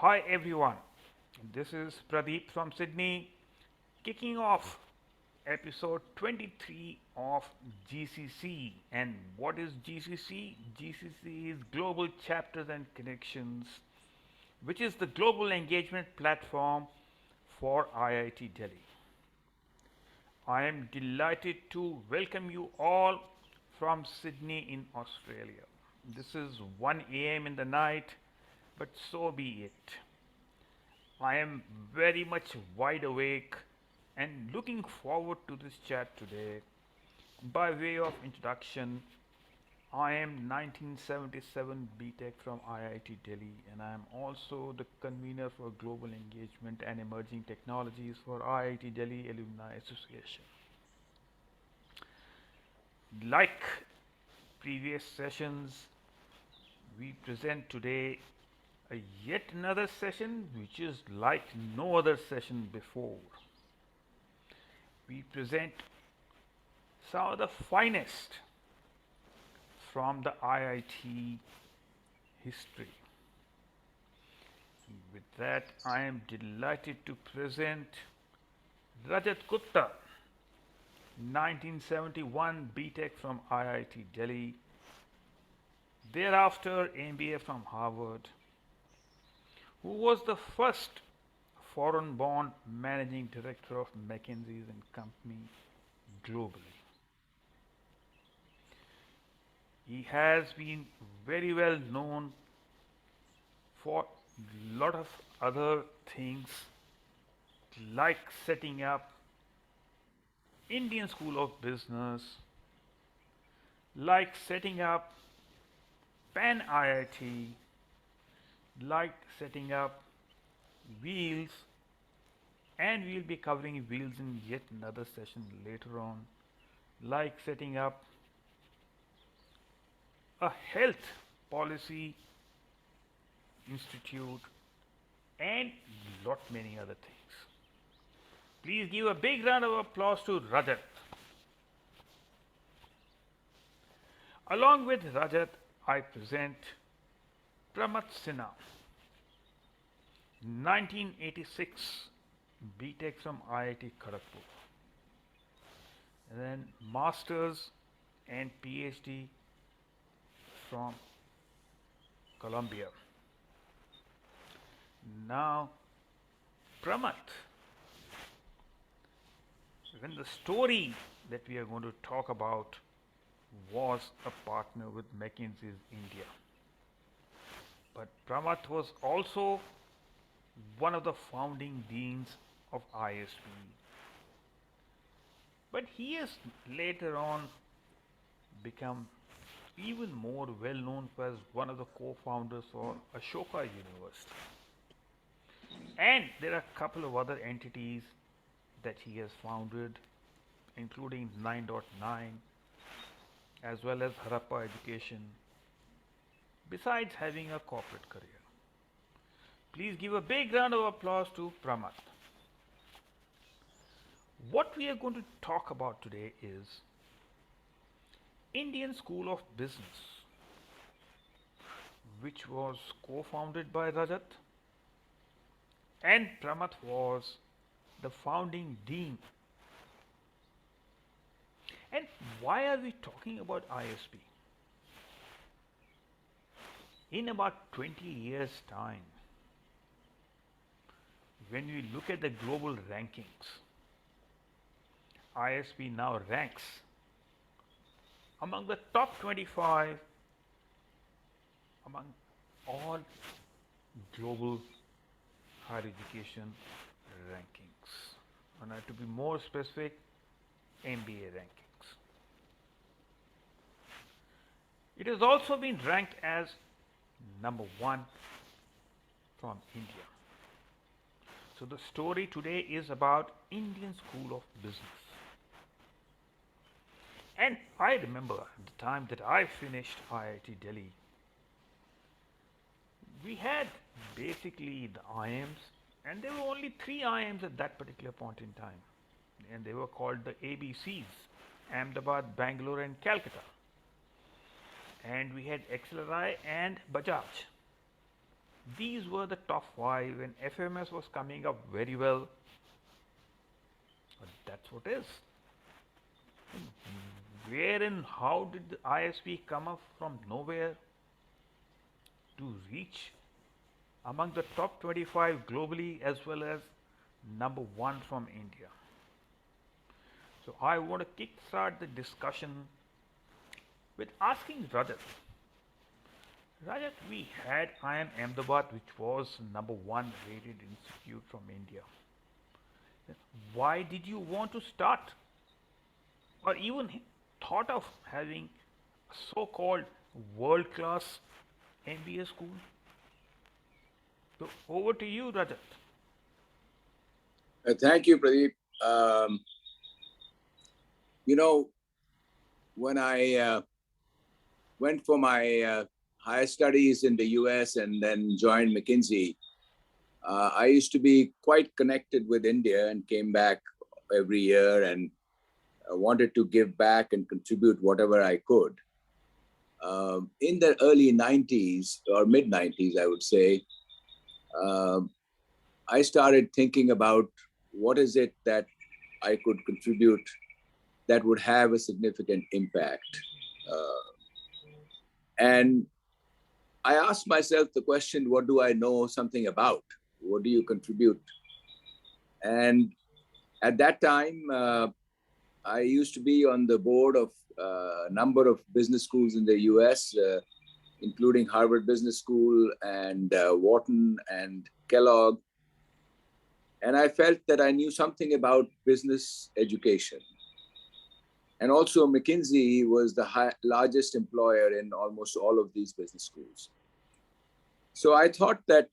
Hi everyone, this is Pradeep from Sydney, kicking off episode 23 of GCC. And what is GCC? GCC is Global Chapters and Connections, which is the global engagement platform for IIT Delhi. I am delighted to welcome you all from Sydney in Australia. This is 1 a.m. in the night, but so be it. I am very much wide awake and looking forward to this chat today. By way of introduction, I am 1977 BTech from IIT Delhi and I am also the convener for global engagement and emerging technologies for IIT Delhi Alumni Association. Like previous sessions, we present today a yet another session which is like no other session before. We present some of the finest from the IIT history. With that, I am delighted to present Rajat Gupta, 1971 BTech from IIT Delhi, thereafter MBA from Harvard, who was the first foreign-born managing director of McKinsey and Company globally. He has been very well known for a lot of other things like setting up Indian School of Business, like setting up Pan IIT, like setting up Wheels, and we'll be covering Wheels in yet another session later on, like setting up a health policy institute and lot many other things. Please give a big round of applause to Rajat. Along with Rajat, I present Pramath Sinha, 1986 BTech from IIT Kharagpur, and then Masters and PhD from Columbia. Now, Pramath, when the story that we are going to talk about was a partner with McKinsey India. But Pramath was also one of the founding deans of ISB. But he has later on become even more well known as one of the co-founders for Ashoka University. And there are a couple of other entities that he has founded, including 9.9 as well as Harappa Education, besides having a corporate career. Please give a big round of applause to Pramath. What we are going to talk about today is Indian School of Business, which was co-founded by Rajat, and Pramath was the founding dean. And why are we talking about ISB? In about 20 years' time, when we look at the global rankings, ISB now ranks among the top 25 among all global higher education rankings. And to be more specific, MBA rankings. It has also been ranked as number 1 from India. So the story today is about Indian School of Business. And I remember the time that I finished IIT Delhi, we had basically the IIMs, and there were only 3 IIMs at that particular point in time. And they were called the ABCs, Ahmedabad, Bangalore and Calcutta. And we had XLRI and Bajaj. These were the top five, and FMS was coming up very well. But that's what is. Where and how did the ISP come up from nowhere to reach among the top 25 globally as well as number one from India? So I want to kickstart the discussion with asking Rajat. Rajat, we had IIM Ahmedabad, which was number one rated institute from India. Why did you want to start or even thought of having a so-called world-class MBA school? So over to you, Rajat. Thank you, Pradeep. You know, when I went for my higher studies in the US and then joined McKinsey, I used to be quite connected with India and came back every year and wanted to give back and contribute whatever I could. In the early 90s or mid 90s, I would say, I started thinking about what is it that I could contribute that would have a significant impact. And I asked myself the question, what do I know something about? What do you contribute? And at that time, I used to be on the board of a number of business schools in the US, including Harvard Business School and Wharton and Kellogg. And I felt that I knew something about business education. And also McKinsey was the largest employer in almost all of these business schools. So I thought that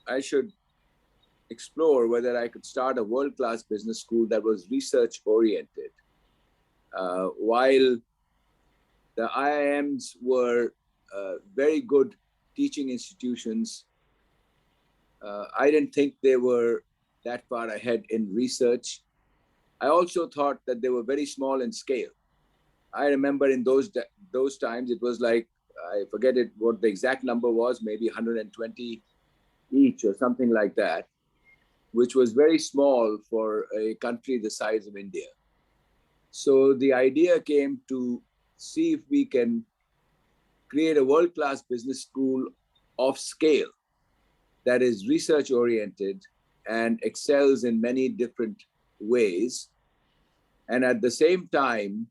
I should explore whether I could start a world-class business school that was research-oriented. While the IIMs were very good teaching institutions, I didn't think they were that far ahead in research. I also thought that they were very small in scale. I remember in those times, it was like, I forget it, what the exact number was, maybe 120 each or something like that, which was very small for a country the size of India. So the idea came to see if we can create a world-class business school of scale that is research-oriented and excels in many different ways, and at the same time,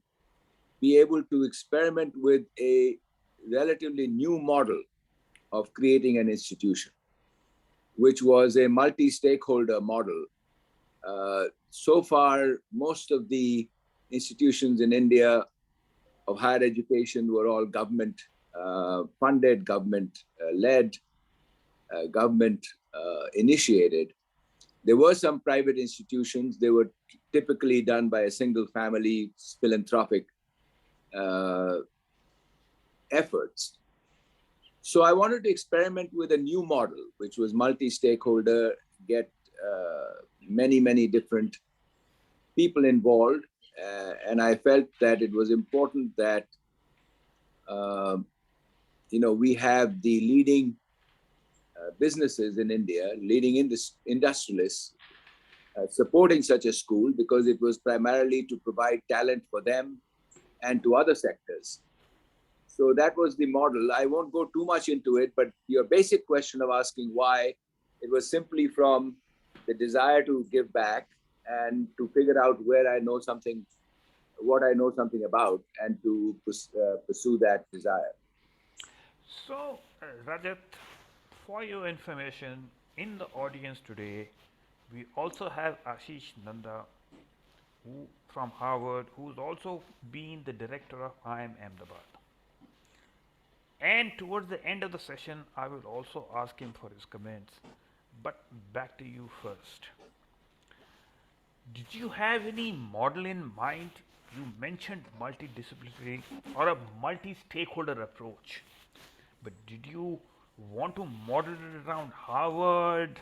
be able to experiment with a relatively new model of creating an institution, which was a multi-stakeholder model. So far, most of the institutions in India of higher education were all government funded, government led, government initiated. There were some private institutions. They were typically done by a single family philanthropic efforts. So I wanted to experiment with a new model, which was multi-stakeholder, get many different people involved. And I felt that it was important that, we have the leading businesses in India, leading industrialists, supporting such a school, because it was primarily to provide talent for them and to other sectors. So that was the model. I won't go too much into it, but your basic question of asking why, it was simply from the desire to give back and to figure out what I know something about, and to pursue that desire. So, Rajat, for your information, in the audience today, we also have Ashish Nanda, who from Harvard, who's also been the director of IIM Ahmedabad. And towards the end of the session, I will also ask him for his comments. But back to you first. Did you have any model in mind? You mentioned multidisciplinary or a multi stakeholder approach. But did you want to model it around Harvard,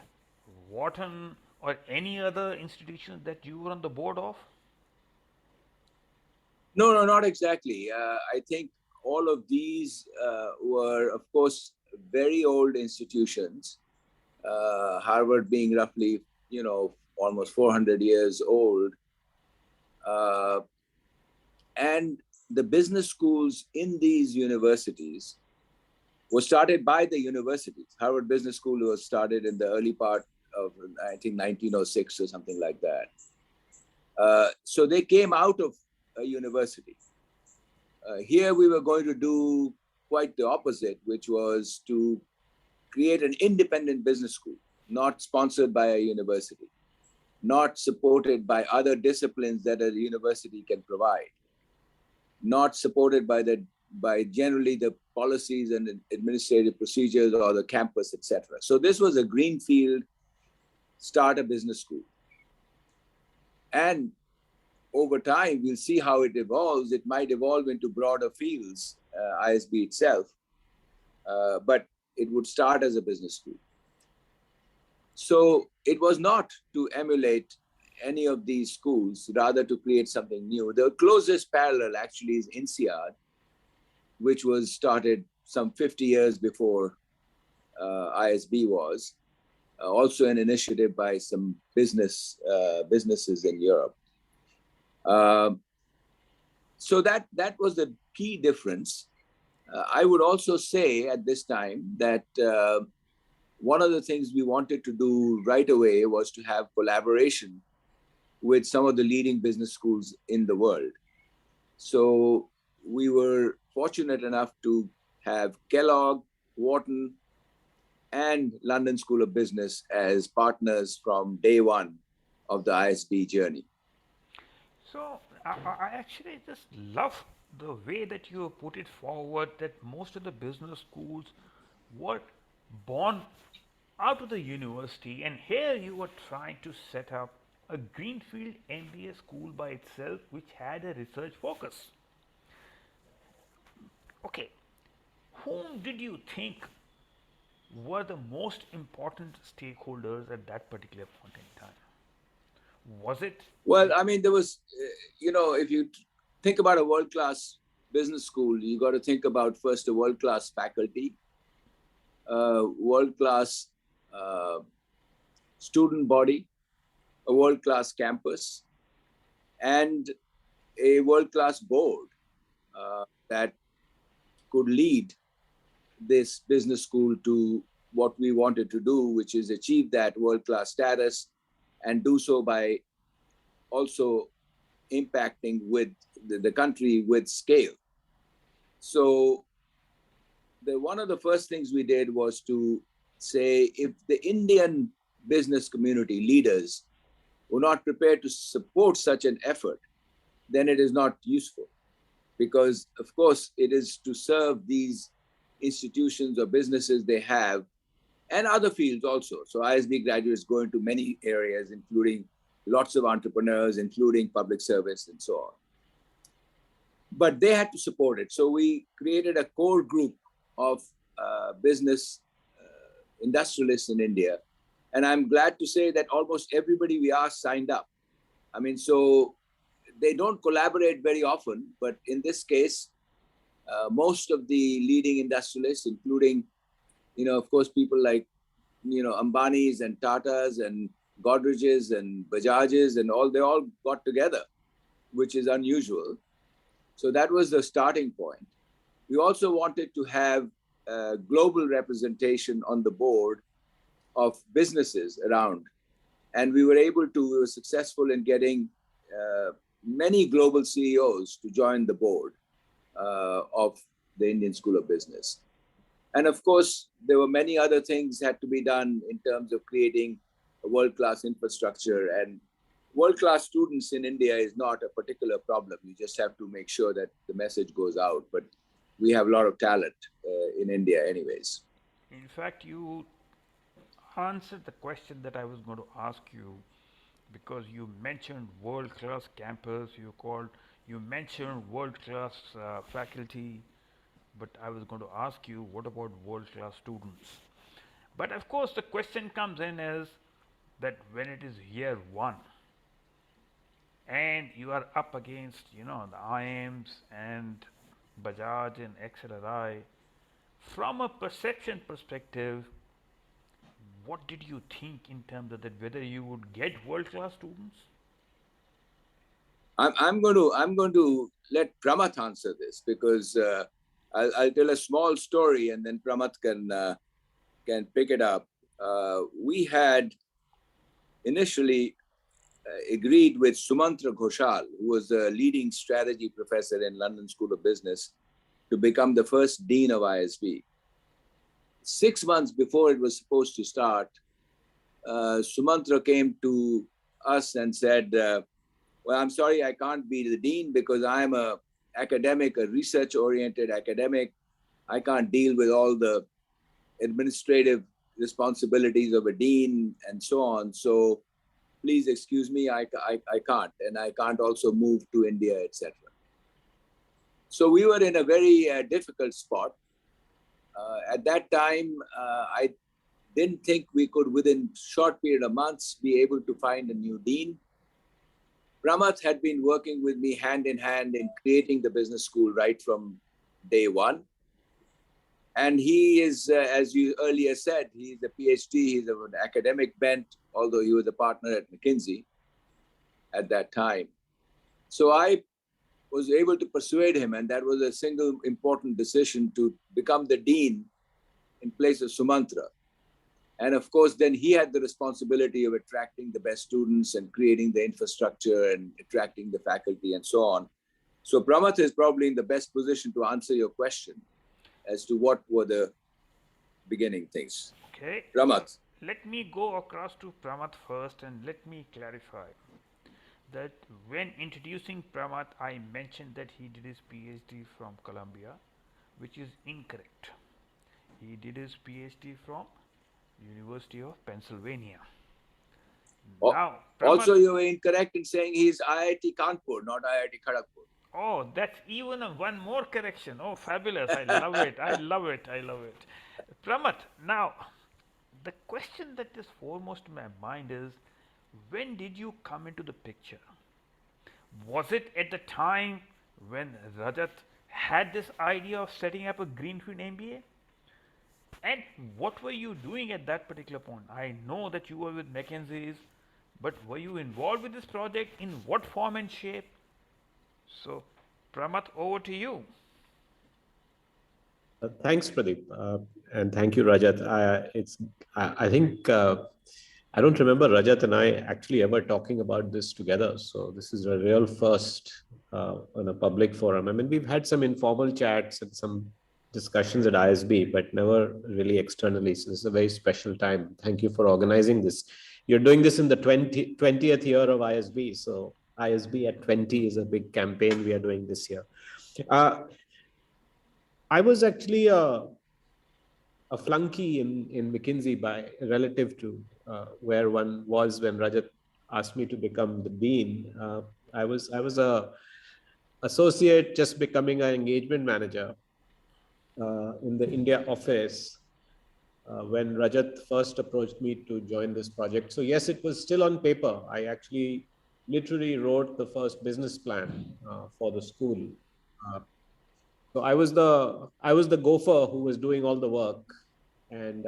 Wharton, or any other institution that you were on the board of? No, not exactly. I think all of these were, of course, very old institutions, Harvard being roughly, almost 400 years old, uh, and the business schools in these universities was started by the universities. Harvard Business School was started in the early part of, I think, 1906 or something like that. So they came out of a university. Here we were going to do quite the opposite, which was to create an independent business school, not sponsored by a university, not supported by other disciplines that a university can provide, not supported by generally the policies and administrative procedures or the campus, etc. So this was a greenfield start a business school. And over time, we'll see how it evolves. It might evolve into broader fields, ISB itself, but it would start as a business school. So it was not to emulate any of these schools, rather to create something new. The closest parallel actually is INSEAD, which was started some 50 years before ISB was, also an initiative by some businesses in Europe. So that was the key difference. I would also say at this time that one of the things we wanted to do right away was to have collaboration with some of the leading business schools in the world. So we were fortunate enough to have Kellogg, Wharton, and London School of Business as partners from day one of the ISB journey. So I actually just love the way that you put it forward that most of the business schools were born out of the university, and here you were trying to set up a greenfield MBA school by itself which had a research focus. Okay, whom did you think were the most important stakeholders at that particular point in time? Was it Well, I mean, there was, if you think about a world-class business school, you got to think about first a world-class faculty, world-class student body, a world-class campus, and a world-class board that could lead this business school to what we wanted to do, which is achieve that world-class status and do so by also impacting with the country with scale. So one of the first things we did was to say, if the Indian business community leaders were not prepared to support such an effort, then it is not useful. Because, of course, it is to serve these institutions or businesses they have, and other fields also. So ISB graduates go into many areas, including lots of entrepreneurs, including public service and so on. But they had to support it. So we created a core group of business industrialists in India. And I'm glad to say that almost everybody we asked signed up. I mean, so they don't collaborate very often, but in this case, most of the leading industrialists, including, of course, people like, Ambanis and Tatas and Godreges and Bajajes and they all got together, which is unusual. So that was the starting point. We also wanted to have global representation on the board of businesses around. And we were successful in getting many global CEOs to join the board of the Indian School of Business. And of course, there were many other things that had to be done in terms of creating a world-class infrastructure. And world-class students in India is not a particular problem. You just have to make sure that the message goes out. But we have a lot of talent in India anyways. In fact, you answered the question that I was going to ask you, because you mentioned world-class campus, you mentioned world-class faculty, but I was going to ask you, what about world-class students? But of course, the question comes in is that when it is year one, and you are up against, the IIMs and Bajaj and XLRI, From a perception perspective, what did you think in terms of that, whether you would get world class students? I'm going to let Pramath answer this because I'll tell a small story and then Pramath can pick it up. We had initially agreed with Sumantra Ghoshal, who was a leading strategy professor in London School of Business, to become the first Dean of ISB. 6 months before it was supposed to start, Sumantra came to us and said, well, I'm sorry, I can't be the dean because I'm a academic, a research-oriented academic. I can't deal with all the administrative responsibilities of a dean and so on. So please excuse me, I can't. And I can't also move to India, etc. So we were in a very difficult spot. At that time, I didn't think we could, within short period of months, be able to find a new dean. Pramath had been working with me hand in hand in creating the business school right from day one. And he is, as you earlier said, he's a PhD, he's of an academic bent, although he was a partner at McKinsey at that time. So I was able to persuade him, and that was a single important decision to become the dean in place of Sumantra. And of course, then he had the responsibility of attracting the best students and creating the infrastructure and attracting the faculty and so on. So Pramath is probably in the best position to answer your question as to what were the beginning things. Okay. Pramath. Let me go across to Pramath first and let me clarify that when introducing Pramath, I mentioned that he did his PhD from Columbia, which is incorrect. He did his PhD from University of Pennsylvania. Now, Also, Pramath, you were incorrect in saying he's IIT Kanpur, not IIT Kharagpur. oh, that's even one more correction. Oh, fabulous. I love it. I love it. I love it. Pramath, now, the question that is foremost in my mind is, when did you come into the picture? Was it at the time when Rajat had this idea of setting up a greenfield MBA? And what were you doing at that particular point? I know that you were with McKinsey's, but were you involved with this project? In what form and shape? So, Pramath, over to you. Thanks, Pradeep, and thank you, Rajat. I think I don't remember Rajat and I actually ever talking about this together. So this is a real first on a public forum. I mean, we've had some informal chats and some discussions at ISB, but never really externally. So this is a very special time. Thank you for organizing this. You're doing this in the 20th year of ISB. So ISB at 20 is a big campaign we are doing this year. I was actually a flunky in McKinsey by relative to where one was when Rajat asked me to become the dean. I was a associate, just becoming an engagement manager in the India office when Rajat first approached me to join this project. So yes, it was still on paper. I actually literally wrote the first business plan for the school. So I was the gopher who was doing all the work, and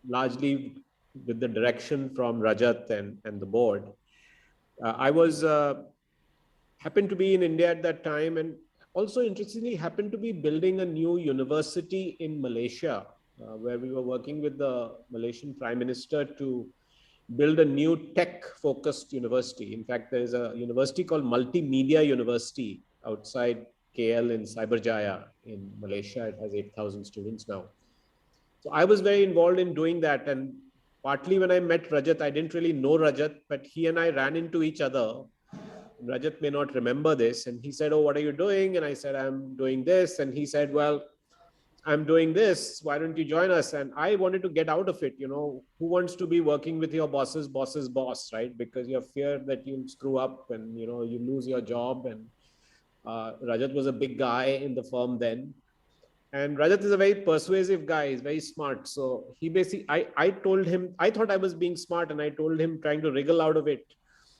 largely with the direction from Rajat and the board. I was happened to be in India at that time, and also interestingly happened to be building a new university in Malaysia, where we were working with the Malaysian Prime Minister to build a new tech-focused university. In fact, there is a university called Multimedia University outside KL in Cyberjaya in Malaysia. It has 8,000 students now. So I was very involved in doing that. And partly when I met Rajat, I didn't really know Rajat, but he and I ran into each other. Rajat may not remember this. And he said, oh, what are you doing? And I said, I'm doing this. And he said, well, I'm doing this. Why don't you join us? And I wanted to get out of it. Who wants to be working with your boss's boss, right? Because you have fear that you'll screw up and, you lose your job. And Rajat was a big guy in the firm then. And Rajat is a very persuasive guy. He's very smart. So he basically, I told him, I thought I was being smart, and I told him, trying to wriggle out of it,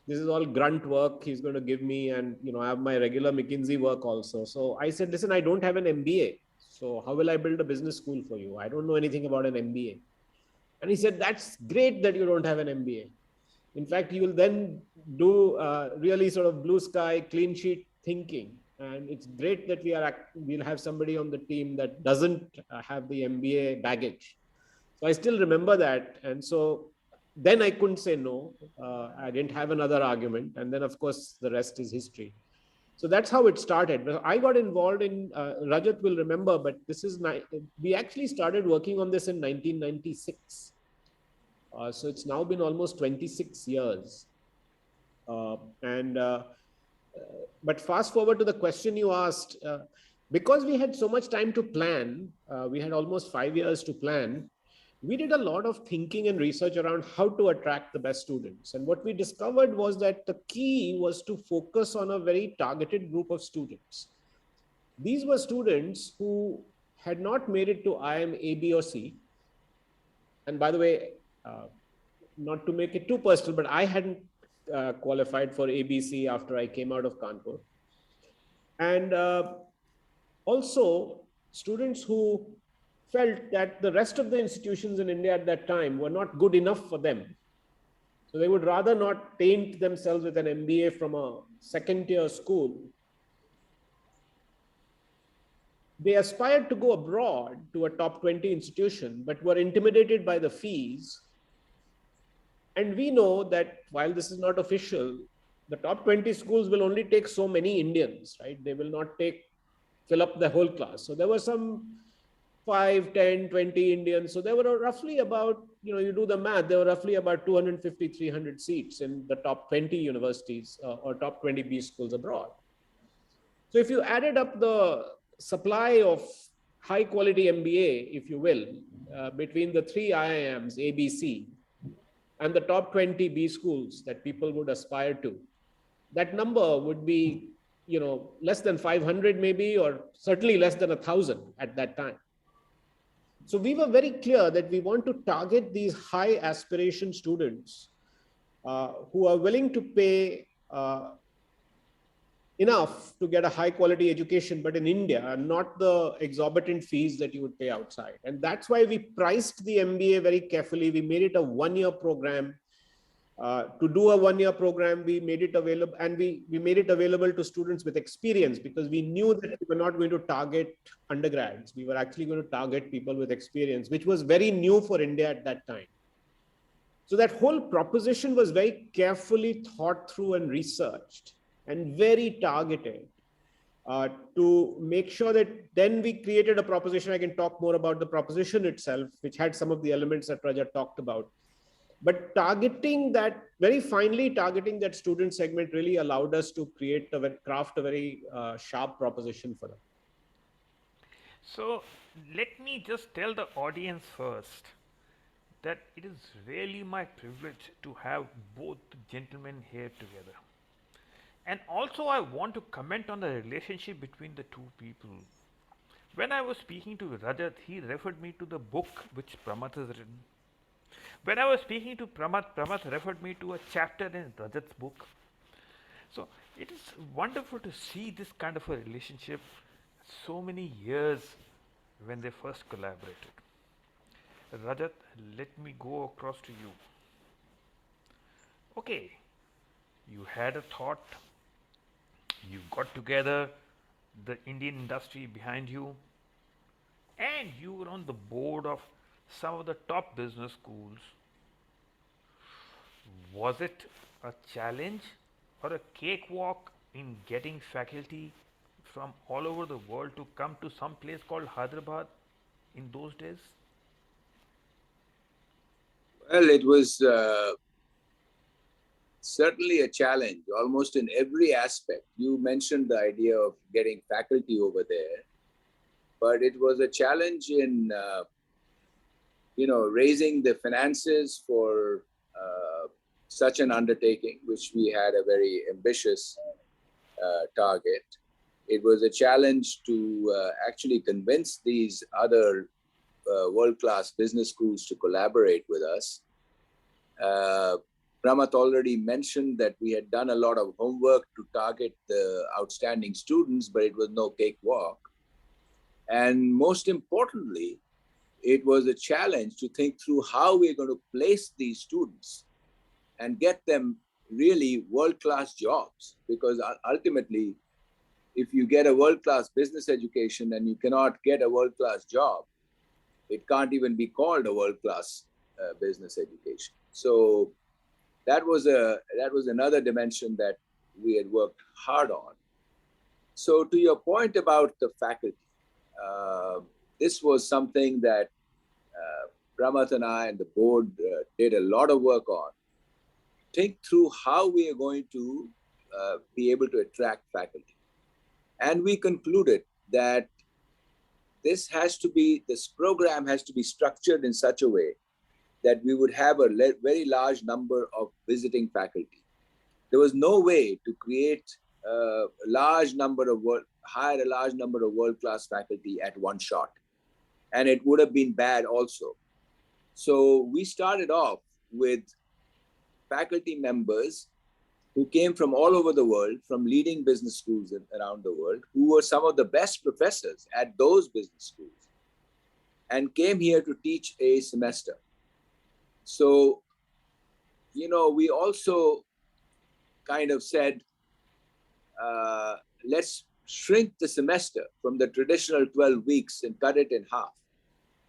this is all grunt work he's going to give me. And, I have my regular McKinsey work also. So I said, listen, I don't have an MBA. So how will I build a business school for you? I don't know anything about an MBA. And he said, that's great that you don't have an MBA. In fact, you will then do really sort of blue sky, clean sheet thinking. And it's great that we'll have somebody on the team that doesn't have the MBA baggage. So I still remember that. And so then I couldn't say no. I didn't have another argument. And then, of course, the rest is history. So that's how it started. I got involved in, Rajat will remember, but we actually started working on this in 1996. So it's now been almost 26 years. But fast forward to the question you asked, because we had so much time to plan, we had almost 5 years to plan. We did a lot of thinking and research around how to attract the best students. And what we discovered was that the key was to focus on a very targeted group of students. These were students who had not made it to IIM A, B, or C. And by the way, not to make it too personal, but I hadn't qualified for ABC after I came out of Kanpur. And also students who felt that the rest of the institutions in India at that time were not good enough for them. So they would rather not taint themselves with an MBA from a second-tier school. They aspired to go abroad to a top 20 institution, but were intimidated by the fees. And we know that while this is not official, the top 20 schools will only take so many Indians, right? They will not fill up the whole class. So there were some 5, 10, 20 Indians. So there were roughly about, you do the math, there were roughly about 250, 300 seats in the top 20 universities or top 20 B schools abroad. So if you added up the supply of high quality MBA, if you will, between the 3 IIMs, ABC, and the top 20 B schools that people would aspire to, that number would be, less than 500 maybe, or certainly less than 1,000 at that time. So we were very clear that we want to target these high aspiration students who are willing to pay enough to get a high quality education, but in India, and not the exorbitant fees that you would pay outside. And that's why we priced the MBA very carefully. We made it a 1-year program. To do a 1-year program, we made it available, and we made it available to students with experience, because we knew that we were not going to target undergrads. We were actually going to target people with experience, which was very new for India at that time. So that whole proposition was very carefully thought through and researched, and very targeted to make sure that then we created a proposition. I can talk more about the proposition itself, which had some of the elements that Rajat talked about. But targeting that, very finely targeting that student segment really allowed us to craft a very sharp proposition for them. So let me just tell the audience first that it is really my privilege to have both gentlemen here together. And also I want to comment on the relationship between the two people. When I was speaking to Rajat, he referred me to the book which Pramath has written. When I was speaking to Pramath referred me to a chapter in Rajat's book. So it is wonderful to see this kind of a relationship so many years when they first collaborated. Rajat, let me go across to you. Okay, you had a thought, you got together the Indian industry behind you, and you were on the board of some of the top business schools. Was it a challenge or a cakewalk in getting faculty from all over the world to come to some place called Hyderabad in those days? Well, it was certainly a challenge, almost in every aspect. You mentioned the idea of getting faculty over there, but it was a challenge in raising the finances for such an undertaking, which we had a very ambitious target. It was a challenge to actually convince these other world-class business schools to collaborate with us. Pramath already mentioned that we had done a lot of homework to target the outstanding students, but it was no cakewalk. And most importantly, it was a challenge to think through how we're going to place these students and get them really world-class jobs. Because ultimately, if you get a world-class business education and you cannot get a world-class job, it can't even be called a world-class business education. So that was another dimension that we had worked hard on. So to your point about the faculty, this was something that Pramath and I and the board did a lot of work on. Think through how we are going to be able to attract faculty. And we concluded that this program has to be structured in such a way that we would have a very large number of visiting faculty. There was no way to create hire a large number of world-class faculty at one shot. And it would have been bad also. So we started off with faculty members who came from all over the world, from leading business schools around the world, who were some of the best professors at those business schools, and came here to teach a semester. So, we also kind of said, let's shrink the semester from the traditional 12 weeks and cut it in half.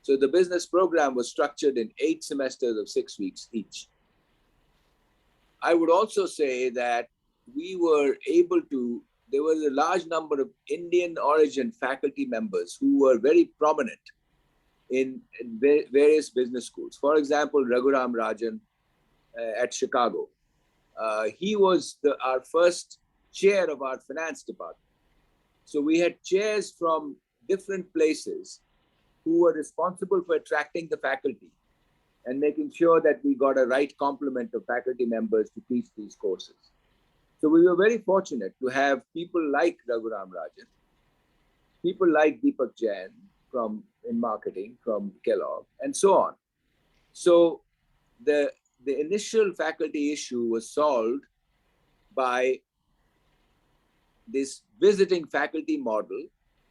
So the business program was structured in 8 semesters of 6 weeks each. I would also say that there was a large number of Indian origin faculty members who were very prominent in various business schools. For example, Raghuram Rajan at Chicago. He was our first chair of our finance department. So we had chairs from different places who were responsible for attracting the faculty and making sure that we got a right complement of faculty members to teach these courses. So we were very fortunate to have people like Raghuram Rajan, people like Deepak Jain in marketing from Kellogg, and so on. So the initial faculty issue was solved by this visiting faculty model,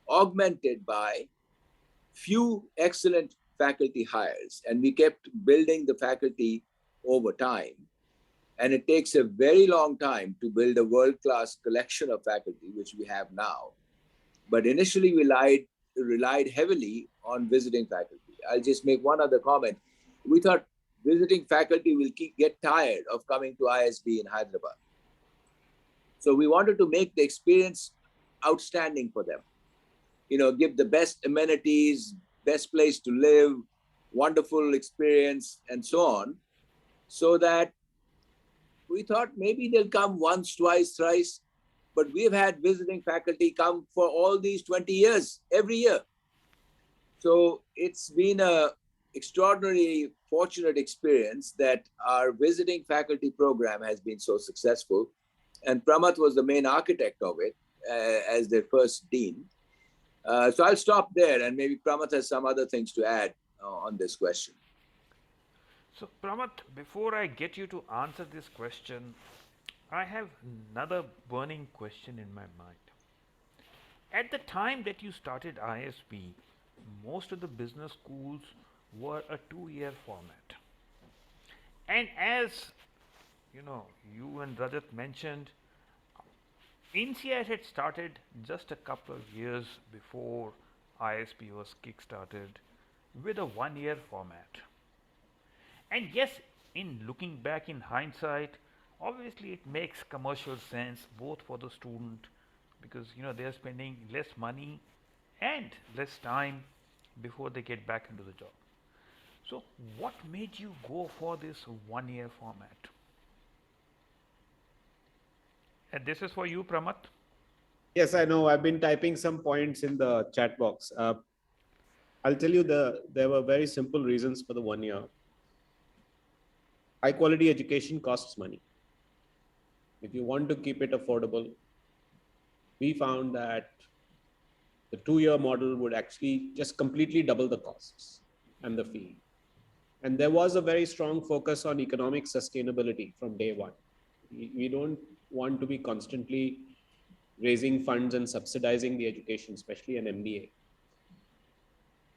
augmented by few excellent faculty hires. And we kept building the faculty over time. And it takes a very long time to build a world-class collection of faculty, which we have now. But initially, we relied heavily on visiting faculty. I'll just make one other comment. We thought visiting faculty will get tired of coming to ISB in Hyderabad. So we wanted to make the experience outstanding for them. Give the best amenities, best place to live, wonderful experience, and so on, so that we thought maybe they'll come once, twice, thrice, but we've had visiting faculty come for all these 20 years, every year. So it's been an extraordinarily fortunate experience that our visiting faculty program has been so successful. And Pramath was the main architect of it as their first dean. So I'll stop there, and maybe Pramath has some other things to add on this question. So, Pramath, before I get you to answer this question, I have another burning question in my mind. At the time that you started ISB, most of the business schools were a 2-year format. And as you and Rajat mentioned, INSEAD had started just a couple of years before ISB was kickstarted with a 1-year format. And yes, in looking back in hindsight, obviously it makes commercial sense both for the student, because they are spending less money and less time before they get back into the job. So what made you go for this 1-year format? And this is for you, Pramath. Yes, I know. I've been typing some points in the chat box. I'll tell you there were very simple reasons for the 1 year. High quality education costs money. If you want to keep it affordable, we found that the 2-year model would actually just completely double the costs and the fee. And there was a very strong focus on economic sustainability from day one. We don't want to be constantly raising funds and subsidizing the education, especially an MBA.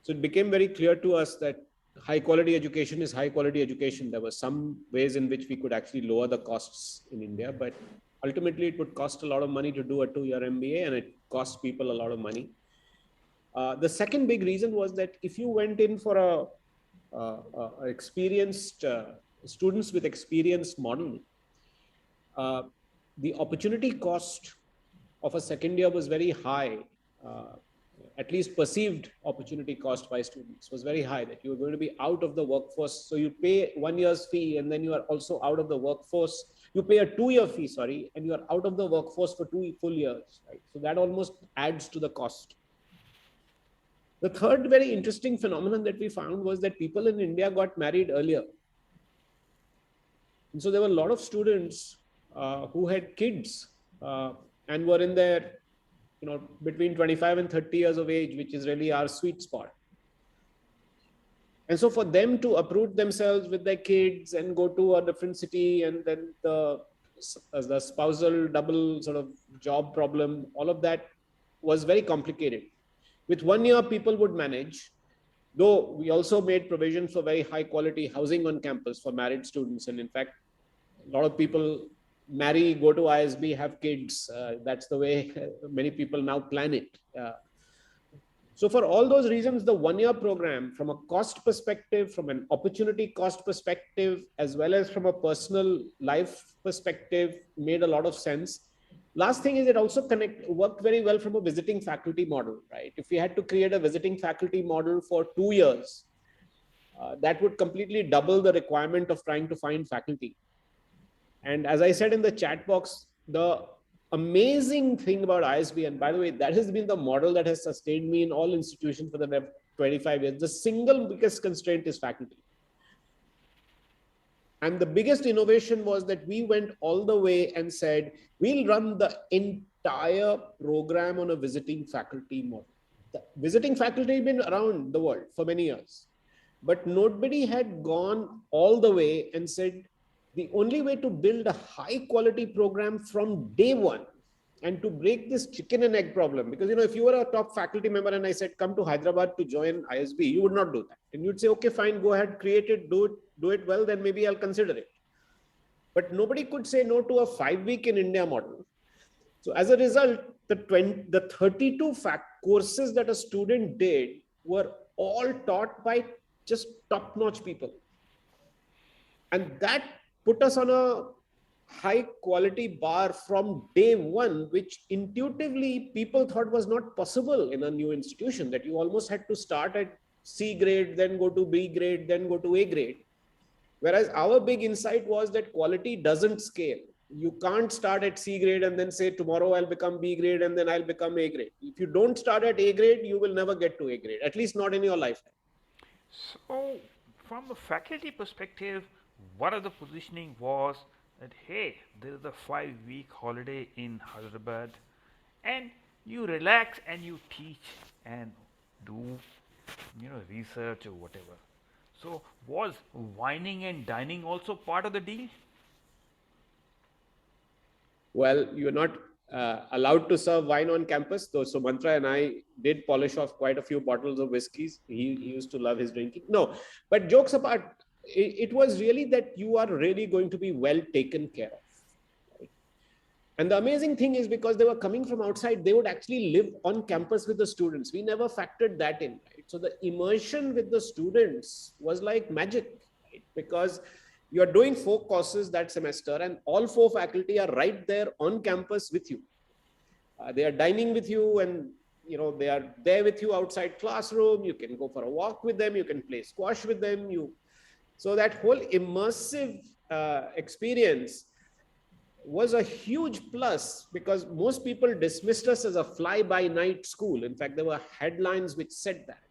So it became very clear to us that high quality education is high quality education. There were some ways in which we could actually lower the costs in India, but ultimately it would cost a lot of money to do a 2-year MBA, and it costs people a lot of money. The second big reason was that if you went in for experienced students with experience model, the opportunity cost of a second year was very high. At least perceived opportunity cost by students was very high, that you were going to be out of the workforce. So you pay 1 year's fee and then you are also out of the workforce. You pay a 2-year fee, sorry, and you are out of the workforce for 2 full years, right? So that almost adds to the cost. The third very interesting phenomenon that we found was that people in India got married earlier. And so there were a lot of students who had kids and were in their, between 25 and 30 years of age, which is really our sweet spot. And so for them to uproot themselves with their kids and go to a different city, and then the spousal double sort of job problem, all of that was very complicated. With 1 year, people would manage, though we also made provision for very high quality housing on campus for married students. And in fact, a lot of people marry, go to ISB, have kids. That's the way many people now plan it. So for all those reasons, the 1 year program, from a cost perspective, from an opportunity cost perspective, as well as from a personal life perspective, made a lot of sense. Last thing is, it also worked very well from a visiting faculty model, right? If we had to create a visiting faculty model for 2 years, that would completely double the requirement of trying to find faculty. And as I said in the chat box, the amazing thing about ISB, and by the way, that has been the model that has sustained me in all institutions for the next 25 years. The single biggest constraint is faculty. And the biggest innovation was that we went all the way and said, we'll run the entire program on a visiting faculty model. The visiting faculty have been around the world for many years, but nobody had gone all the way and said, the only way to build a high quality program from day one and to break this chicken and egg problem, because, if you were a top faculty member and I said, come to Hyderabad to join ISB, you would not do that. And you'd say, okay, fine, go ahead, create it, do it well, then maybe I'll consider it. But nobody could say no to a 5-week in India model. So as a result, the 32 courses that a student did were all taught by just top-notch people. And that put us on a high quality bar from day one, which intuitively people thought was not possible in a new institution, that you almost had to start at C grade, then go to B grade, then go to A grade. Whereas our big insight was that quality doesn't scale. You can't start at C grade and then say, tomorrow I'll become B grade and then I'll become A grade. If you don't start at A grade, you will never get to A grade, at least not in your lifetime. So, from a faculty perspective, what are the positioning was that, hey, there is a 5-week holiday in Hyderabad, and you relax and you teach and do, research or whatever. So, was wining and dining also part of the deal? Well, you're not allowed to serve wine on campus, though. So Mantra and I did polish off quite a few bottles of whiskeys. He used to love his drinking. No, but jokes apart, it was really that you are really going to be well taken care of. Right? And the amazing thing is, because they were coming from outside, they would actually live on campus with the students. We never factored that in. Right? So the immersion with the students was like magic, right? Because you're doing 4 courses that semester and all 4 faculty are right there on campus with you. They are dining with you, and they are there with you outside classroom. You can go for a walk with them. You can play squash with them. So that whole immersive experience was a huge plus, because most people dismissed us as a fly-by-night school. In fact, there were headlines which said that.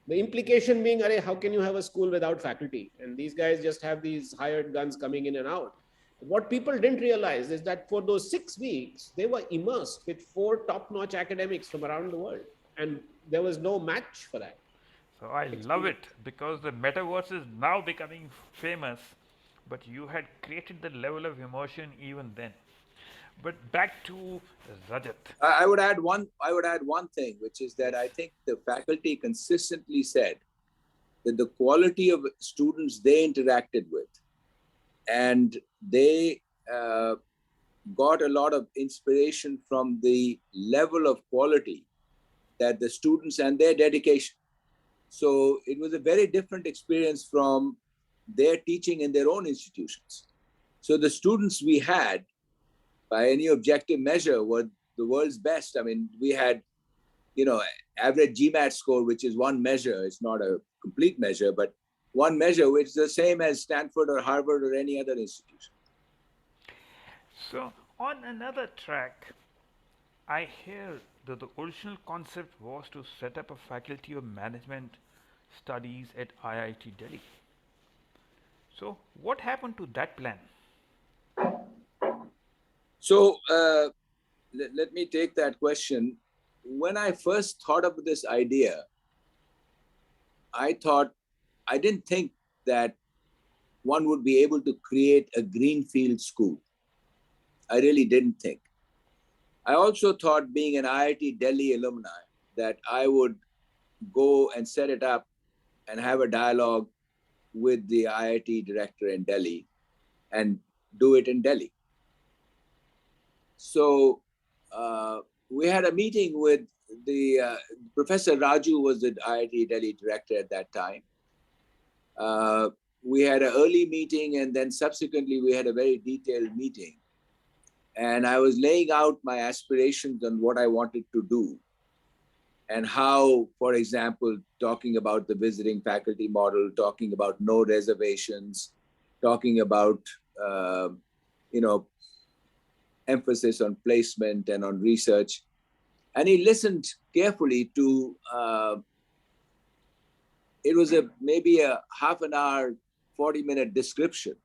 The implication being, how can you have a school without faculty? And these guys just have these hired guns coming in and out. What people didn't realize is that for those 6 weeks, they were immersed with 4 top-notch academics from around the world. And there was no match for that. So I love it, because the metaverse is now becoming famous, but you had created the level of immersion even then. But back to Rajat. I would add one. I would add one thing, which is that I think the faculty consistently said that the quality of students they interacted with, and they got a lot of inspiration from the level of quality that the students and their dedication. So it was a very different experience from their teaching in their own institutions. So the students we had, by any objective measure, were the world's best. I mean, we had, average GMAT score, which is one measure. It's not a complete measure, but one measure, which is the same as Stanford or Harvard or any other institution. So, on another track, I hear that the original concept was to set up a faculty of management studies at IIT Delhi. So, what happened to that plan? So let me take that question. When I first thought of this idea, I didn't think that one would be able to create a greenfield school. I really didn't think. I also thought, being an IIT Delhi alumni, that I would go and set it up and have a dialogue with the IIT director in Delhi and do it in Delhi. So we had a meeting with the Professor Raju was the IIT Delhi director at that time. We had an early meeting, and then subsequently we had a very detailed meeting. And I was laying out my aspirations on what I wanted to do, and how, for example, talking about the visiting faculty model, talking about no reservations, talking about, emphasis on placement and on research. And he listened carefully to, it was maybe a half an hour, 40-minute description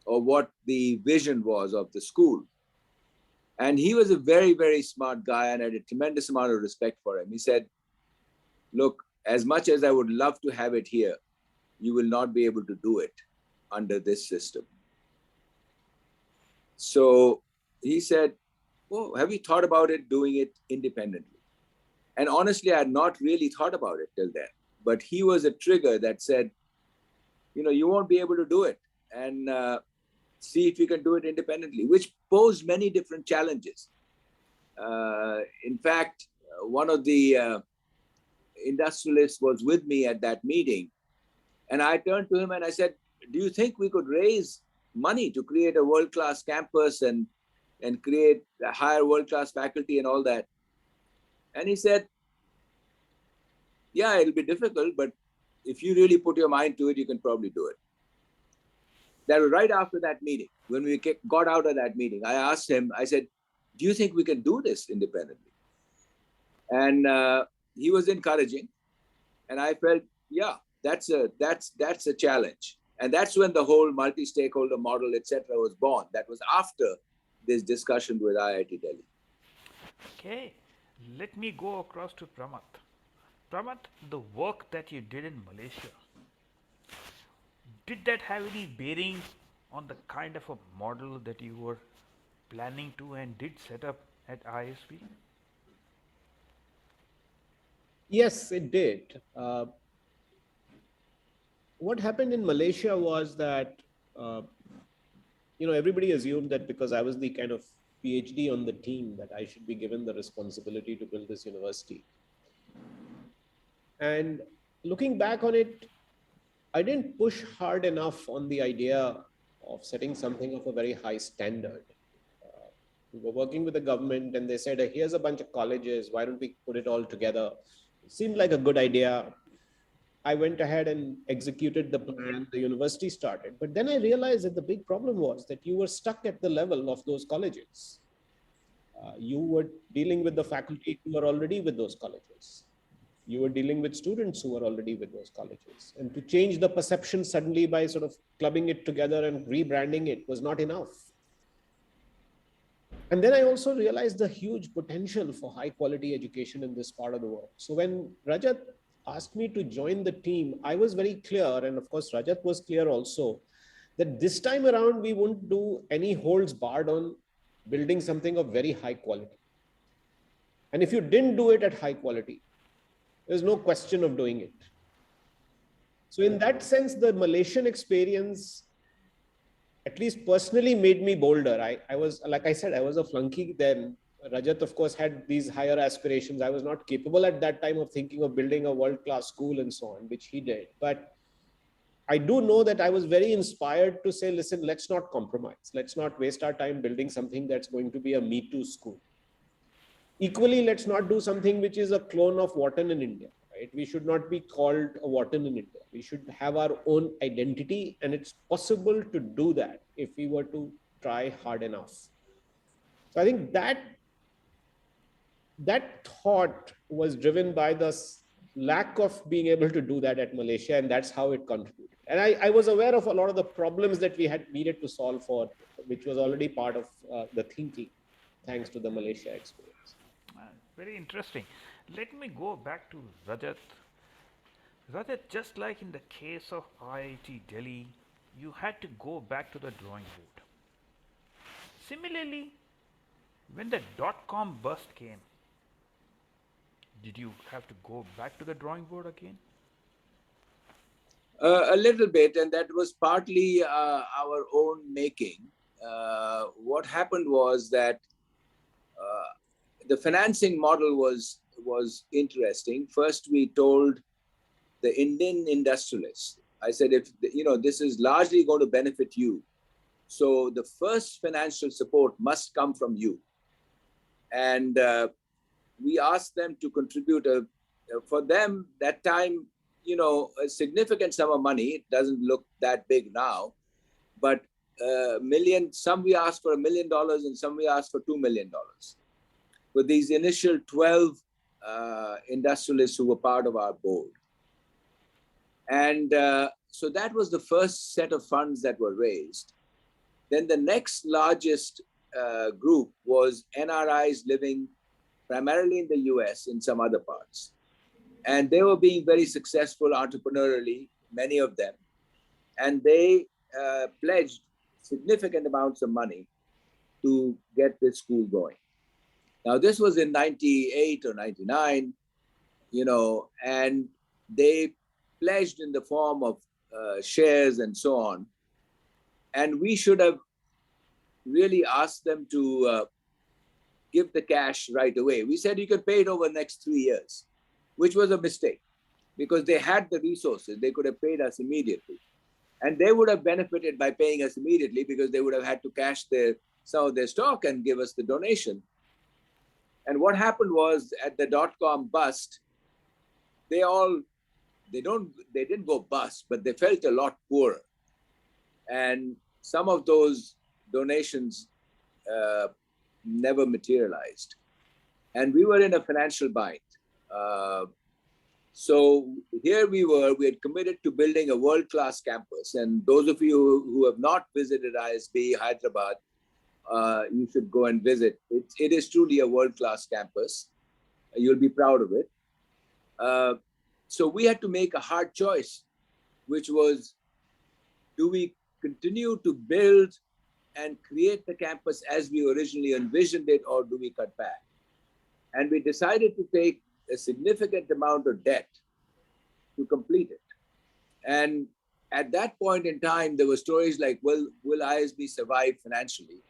of what the vision was of the school. And he was a very, very smart guy, and I had a tremendous amount of respect for him. He said, look, as much as I would love to have it here, you will not be able to do it under this system. So he said, oh, have you thought about it doing it independently? And honestly, I had not really thought about it till then. But he was a trigger that said, you won't be able to do it. And see if you can do it independently, which posed many different challenges. In fact, one of the industrialists was with me at that meeting. And I turned to him and I said, do you think we could raise money to create a world-class campus and create a higher world-class faculty and all that? And he said, yeah, it'll be difficult, but if you really put your mind to it, you can probably do it. That was right after that meeting. When we got out of that meeting, I asked him, I said, do you think we can do this independently? And he was encouraging. And I felt, yeah, that's a challenge. And that's when the whole multi-stakeholder model, etc., was born. That was after this discussion with IIT Delhi. Okay, let me go across to Pramath. Pramath, the work that you did in Malaysia, did that have any bearing on the kind of a model that you were planning to and did set up at ISB? Yes, it did. What happened in Malaysia was that, everybody assumed that because I was the kind of PhD on the team, that I should be given the responsibility to build this university. And looking back on it, I didn't push hard enough on the idea of setting something of a very high standard. We were working with the government and they said, here's a bunch of colleges, why don't we put it all together? It seemed like a good idea. I went ahead and executed the plan, the university started. But then I realized that the big problem was that you were stuck at the level of those colleges. You were dealing with the faculty who were already with those colleges. You were dealing with students who were already with those colleges. And to change the perception suddenly by sort of clubbing it together and rebranding it was not enough. And then I also realized the huge potential for high quality education in this part of the world. So when Rajat asked me to join the team, I was very clear, and of course Rajat was clear also, that this time around we won't do any holds barred on building something of very high quality. And if you didn't do it at high quality, there's no question of doing it. So in that sense, the Malaysian experience, at least personally, made me bolder. I was, like I said, I was a flunky then. Rajat, of course, had these higher aspirations. I was not capable at that time of thinking of building a world-class school and so on, which he did. But I do know that I was very inspired to say, listen, let's not compromise. Let's not waste our time building something that's going to be a Me Too school. Equally, let's not do something which is a clone of Wharton in India. Right? We should not be called a Wharton in India. We should have our own identity, and it's possible to do that if we were to try hard enough. So I think that thought was driven by the lack of being able to do that at Malaysia, and that's how it contributed. And I was aware of a lot of the problems that we had needed to solve for, which was already part of the thinking, thanks to the Malaysia experience. Very interesting. Let me go back to Rajat. Rajat, just like in the case of IIT Delhi, you had to go back to the drawing board. Similarly, when the dot-com bust came, did you have to go back to the drawing board again? A little bit, and that was partly our own making. What happened was that the financing model was interesting. First, we told the Indian industrialists, I said, if this is largely going to benefit you, so the first financial support must come from you. And we asked them to contribute for them that time, a significant sum of money. It doesn't look that big now, but some we asked for $1 million and some we asked for $2 million. With these initial 12 industrialists who were part of our board. And so that was the first set of funds that were raised. Then the next largest group was NRIs living primarily in the US, in some other parts. And they were being very successful entrepreneurially, many of them. And they pledged significant amounts of money to get this school going. Now, this was in 98 or 99, and they pledged in the form of shares and so on. And we should have really asked them to give the cash right away. We said you could pay it over the next 3 years, which was a mistake because they had the resources. They could have paid us immediately. And they would have benefited by paying us immediately because they would have had to cash some of their stock and give us the donation. And what happened was at the dot-com bust, they didn't go bust, but they felt a lot poorer. And some of those donations never materialized. And we were in a financial bind. So here we had committed to building a world-class campus. And those of you who have not visited ISB Hyderabad, you should go and visit. It is truly a world-class campus. You'll be proud of it. So we had to make a hard choice, which was, do we continue to build and create the campus as we originally envisioned it, or do we cut back? And we decided to take a significant amount of debt to complete it. And at that point in time, there were stories like, will ISB survive financially?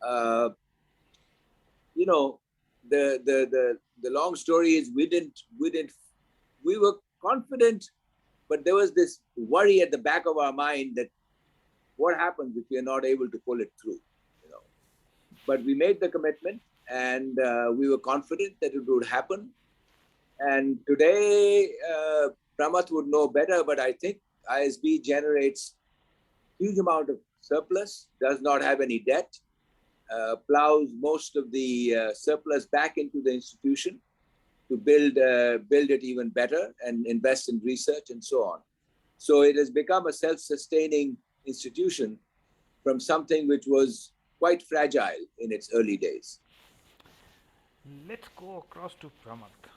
The long story is we were confident, but there was this worry at the back of our mind that what happens if we are not able to pull it through, But we made the commitment and we were confident that it would happen. And today, Pramath would know better, but I think ISB generates huge amount of surplus, does not have any debt, plows most of the surplus back into the institution to build it even better and invest in research and so on. So it has become a self-sustaining institution from something which was quite fragile in its early days. Let's go across to Pramath.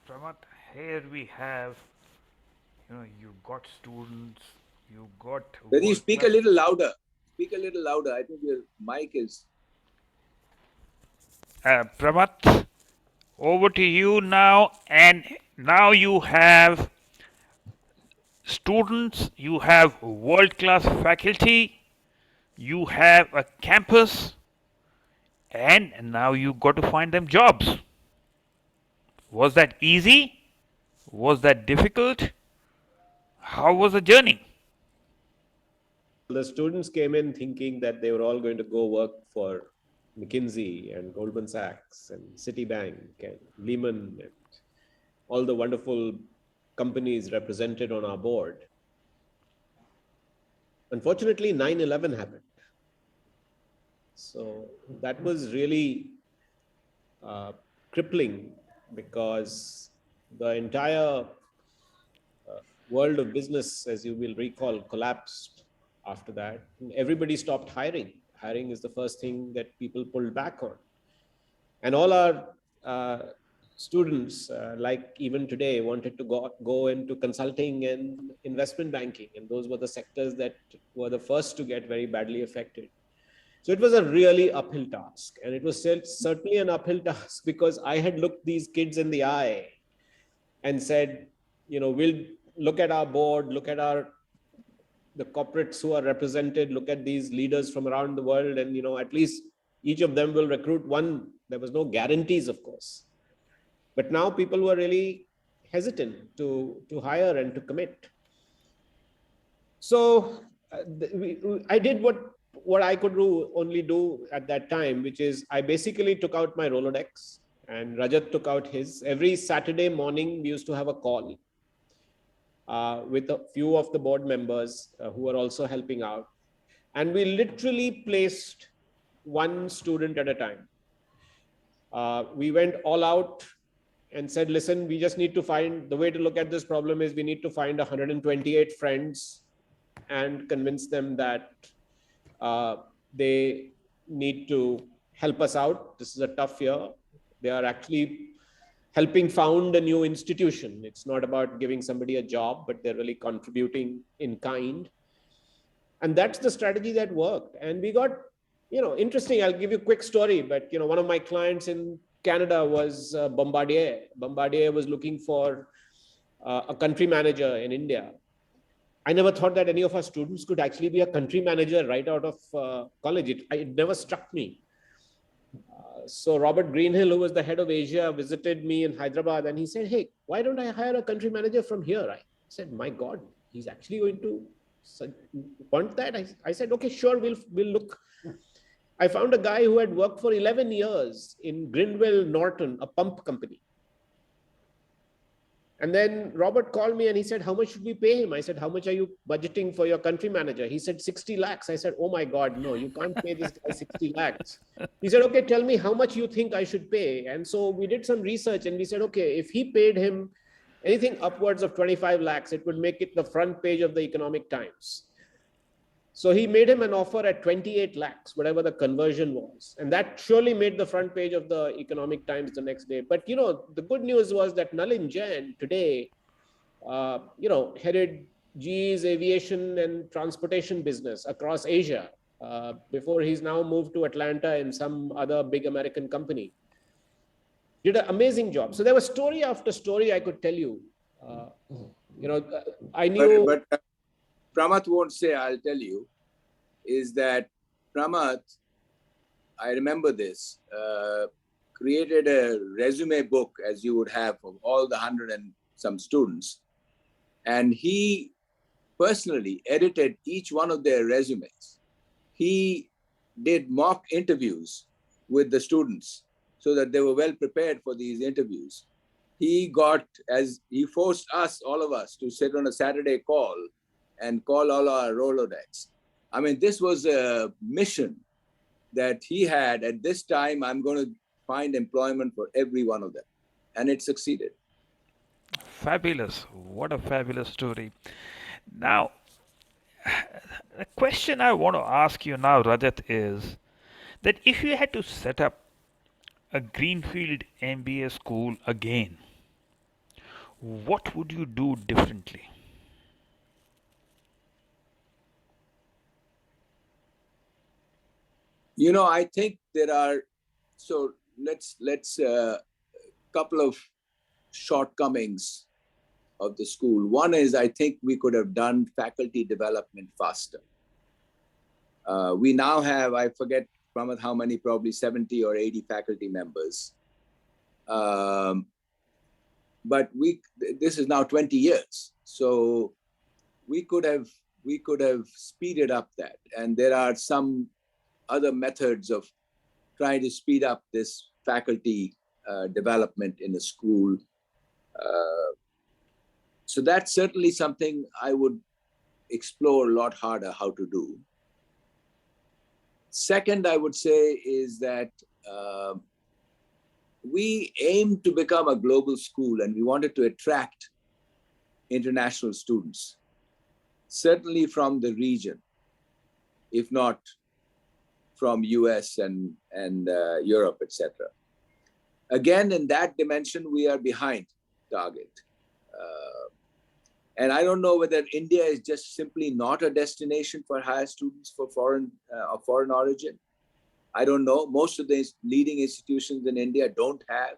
Pramath, here we have, you got students, you got... Pradeep, speak a little louder. Speak a little louder. I think your mic is... Pramath, over to you now. And now you have students, you have world class faculty, you have a campus, and now you got to find them jobs. Was that easy? Was that difficult? How was the journey? The students came in thinking that they were all going to go work for McKinsey and Goldman Sachs and Citibank and Lehman and all the wonderful companies represented on our board. Unfortunately, 9/11 happened. So that was really crippling because the entire world of business, as you will recall, collapsed after that. And everybody stopped hiring. Hiring is the first thing that people pulled back on. And all our students, like even today, wanted to go into consulting and investment banking. And those were the sectors that were the first to get very badly affected. So it was a really uphill task. And it was certainly an uphill task because I had looked these kids in the eye and said, we'll look at our board, look at the corporates who are represented, look at these leaders from around the world, and at least each of them will recruit one. There was no guarantees, of course, but now people were really hesitant to hire and to commit. So I did what I could only do at that time, which is I basically took out my Rolodex and Rajat took out his. Every Saturday morning we used to have a call with a few of the board members who are also helping out. And we literally placed one student at a time. We went all out and said, listen, we just need to find, the way to look at this problem is we need to find 128 friends and convince them that they need to help us out. This is a tough year. They are actually helping found a new institution. It's not about giving somebody a job, but they're really contributing in kind. And that's the strategy that worked. And we got, interesting. I'll give you a quick story, but, one of my clients in Canada was Bombardier. Bombardier was looking for a country manager in India. I never thought that any of our students could actually be a country manager right out of college. It never struck me. So Robert Greenhill, who was the head of Asia, visited me in Hyderabad and he said, hey, why don't I hire a country manager from here? I said, my God, he's actually going to want that? I said, okay, sure, we'll look. I found a guy who had worked for 11 years in Grindwell Norton, a pump company. And then Robert called me and he said, how much should we pay him? I said, how much are you budgeting for your country manager? He said, 60 lakhs. I said, oh my God, no, you can't pay this guy 60 lakhs. He said, okay, tell me how much you think I should pay. And so we did some research and we said, okay, if he paid him anything upwards of 25 lakhs, it would make it the front page of the Economic Times. So he made him an offer at 28 lakhs, whatever the conversion was. And that surely made the front page of the Economic Times the next day. But, the good news was that Nalin Jain today, headed GE's aviation and transportation business across Asia before he's now moved to Atlanta in some other big American company. Did an amazing job. So there was story after story I could tell you. I knew... But Pramath won't say, I'll tell you, is that Pramath, I remember this, created a resume book, as you would have of all the 100 and some students. And he personally edited each one of their resumes. He did mock interviews with the students so that they were well prepared for these interviews. He forced us, all of us, to sit on a Saturday call and call all our Rolodex. I mean, this was a mission that he had. At this time, I'm going to find employment for every one of them. And it succeeded. Fabulous. What a fabulous story. Now, the question I want to ask you now, Rajat, is that if you had to set up a greenfield MBA school again, what would you do differently? I think there are, so let's couple of shortcomings of the school. One is, I think we could have done faculty development faster. We now have, I forget, Pramath, how many, probably 70 or 80 faculty members. But this is now 20 years. So we could have speeded up that. And there are some other methods of trying to speed up this faculty development in a school. So that's certainly something I would explore a lot harder how to do. Second, I would say is that we aim to become a global school and we wanted to attract international students, certainly from the region, if not from US and Europe, etc. Again, in that dimension, we are behind target. And I don't know whether India is just simply not a destination for higher students for foreign origin. I don't know. Most of the leading institutions in India don't have,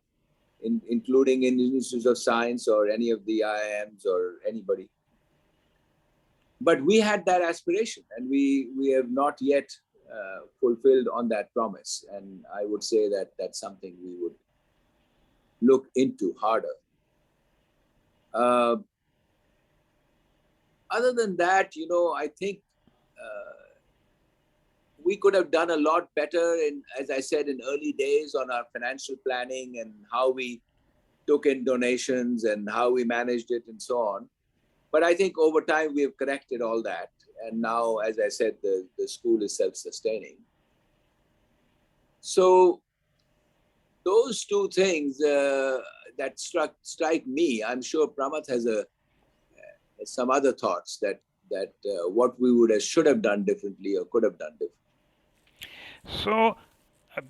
including in institutes of science or any of the IIMs or anybody. But we had that aspiration, and we have not yet fulfilled on that promise. And I would say that that's something we would look into harder. Other than that, I think we could have done a lot better as I said, in early days on our financial planning and how we took in donations and how we managed it and so on. But I think over time we have corrected all that. And now, as I said, the school is self-sustaining. So those two things that strike me, I'm sure Pramath has some other thoughts that what we should have done differently or could have done differently. So,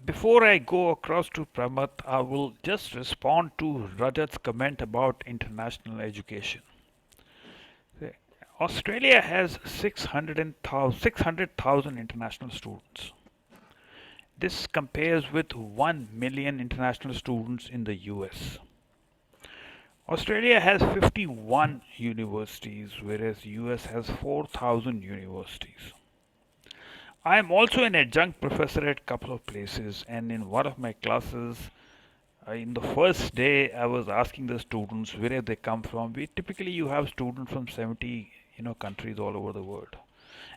before I go across to Pramath, I will just respond to Rajat's comment about international education. Australia has 600,000 international students. This compares with 1 million international students in the US. Australia has 51 universities, whereas US has 4,000 universities. I am also an adjunct professor at a couple of places, and in one of my classes, in the first day, I was asking the students where they come from. You have students from 70 countries all over the world.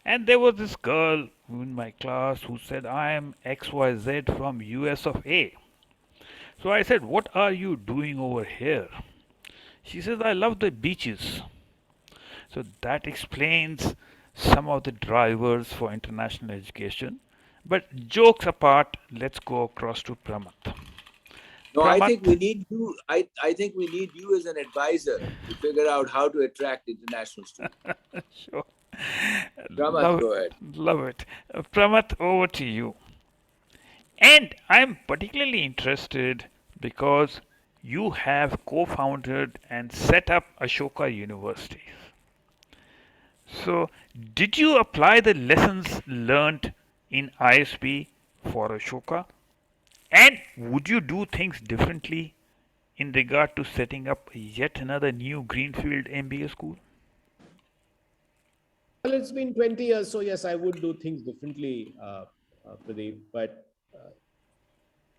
And there was this girl in my class who said, I am XYZ from US of A. So I said, what are you doing over here? She says, I love the beaches. So that explains some of the drivers for international education. But jokes apart, let's go across to Pramath. No, I think we need you. I think we need you as an advisor to figure out how to attract international students. Sure. Pramath, go ahead. Love it. Pramath, over to you. And I'm particularly interested because you have co-founded and set up Ashoka University. So, did you apply the lessons learned in ISB for Ashoka? And would you do things differently in regard to setting up yet another new greenfield MBA school? Well, it's been 20 years, so yes, I would do things differently, Pradeep. But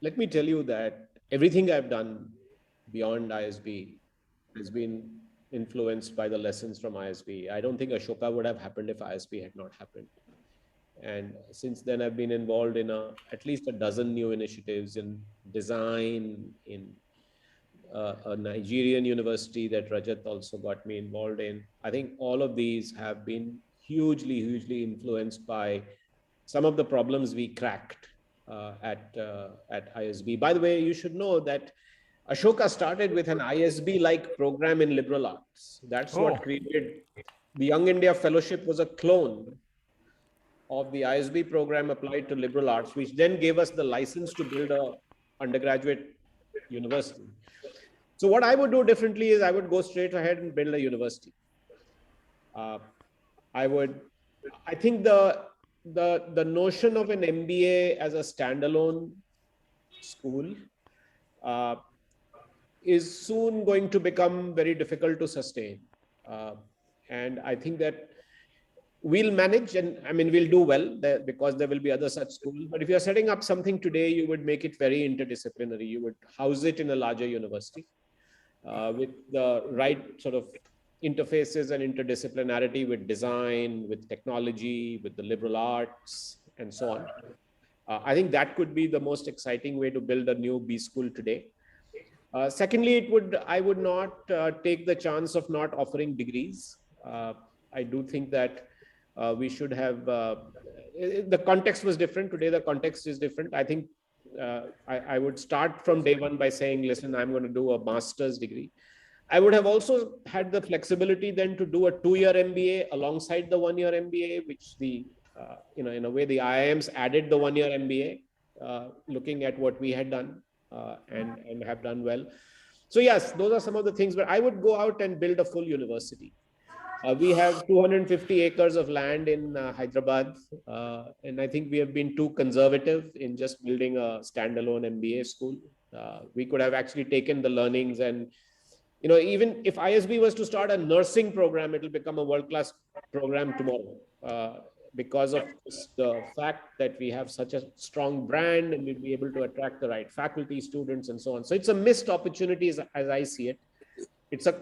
let me tell you that everything I've done beyond ISB has been influenced by the lessons from ISB. I don't think Ashoka would have happened if ISB had not happened. And since then, I've been involved in at least a dozen new initiatives in design, in a Nigerian university that Rajat also got me involved in. I think all of these have been hugely, hugely influenced by some of the problems we cracked at ISB. By the way, you should know that Ashoka started with an ISB-like program in liberal arts. That's what created the Young India Fellowship. Was a clone of the ISB program applied to liberal arts, which then gave us the license to build a undergraduate university. So what I would do differently is I would go straight ahead and build a university. I think the notion of an MBA as a standalone school uh, is soon going to become very difficult to sustain. Uh, and I think that we'll manage, and I mean, we'll do well there because there will be other such schools. But if you're setting up something today, you would make it very interdisciplinary. You would house it in a larger university with the right sort of interfaces and interdisciplinarity with design, with technology, with the liberal arts, and so on. I think that could be the most exciting way to build a new B school today. Secondly, I would not take the chance of not offering degrees. I do think that we should have, the context was different. Today, the context is different. I think I would start from day one by saying, listen, I'm going to do a master's degree. I would have also had the flexibility then to do a 2-year MBA alongside the 1-year MBA, which in a way, the IIMs added the 1-year MBA, looking at what we had done and have done well. So yes, those are some of the things, but I would go out and build a full university. We have 250 acres of land in Hyderabad, and I think we have been too conservative in just building a standalone MBA school. We could have actually taken the learnings and, even if ISB was to start a nursing program, it will become a world-class program tomorrow because of the fact that we have such a strong brand and we'll be able to attract the right faculty, students, and so on. So it's a missed opportunity as I see it. It's a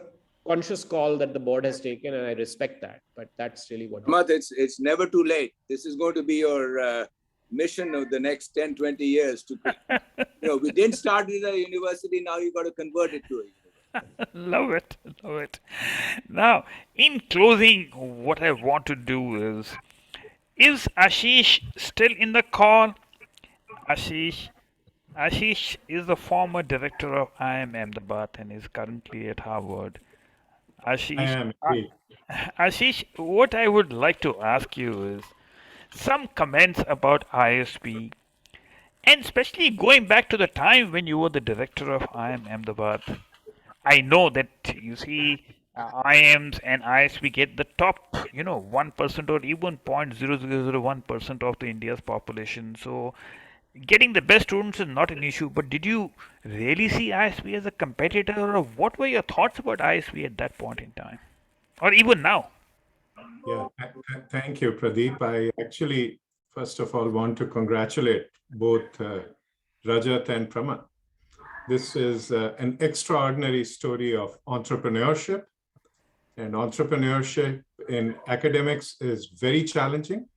conscious call that the board has taken, and I respect that, but that's really what. Pramath, it's never too late. This is going to be your mission of the next 10, 20 years to, we didn't start with a university. Now you got to convert it to a university. Love it, love it. Now, in closing, what I want to do is Ashish still in the call? Ashish, Ashish is the former director of IIM Ahmedabad and is currently at Harvard. I Ashish, am indeed. Ashish, what I would like to ask you is some comments about ISB, and especially going back to the time when you were the director of IIM Ahmedabad. I know that you see IIMs and ISB get the top, 1% or even 0.0001% of the India's population. So getting the best students is not an issue. But did you really see ISB as a competitor, or what were your thoughts about ISB at that point in time, or even now? Yeah, thank you, Pradeep. I actually, first of all, want to congratulate both Rajat and Pramath. This is an extraordinary story of entrepreneurship, and entrepreneurship in academics is very challenging.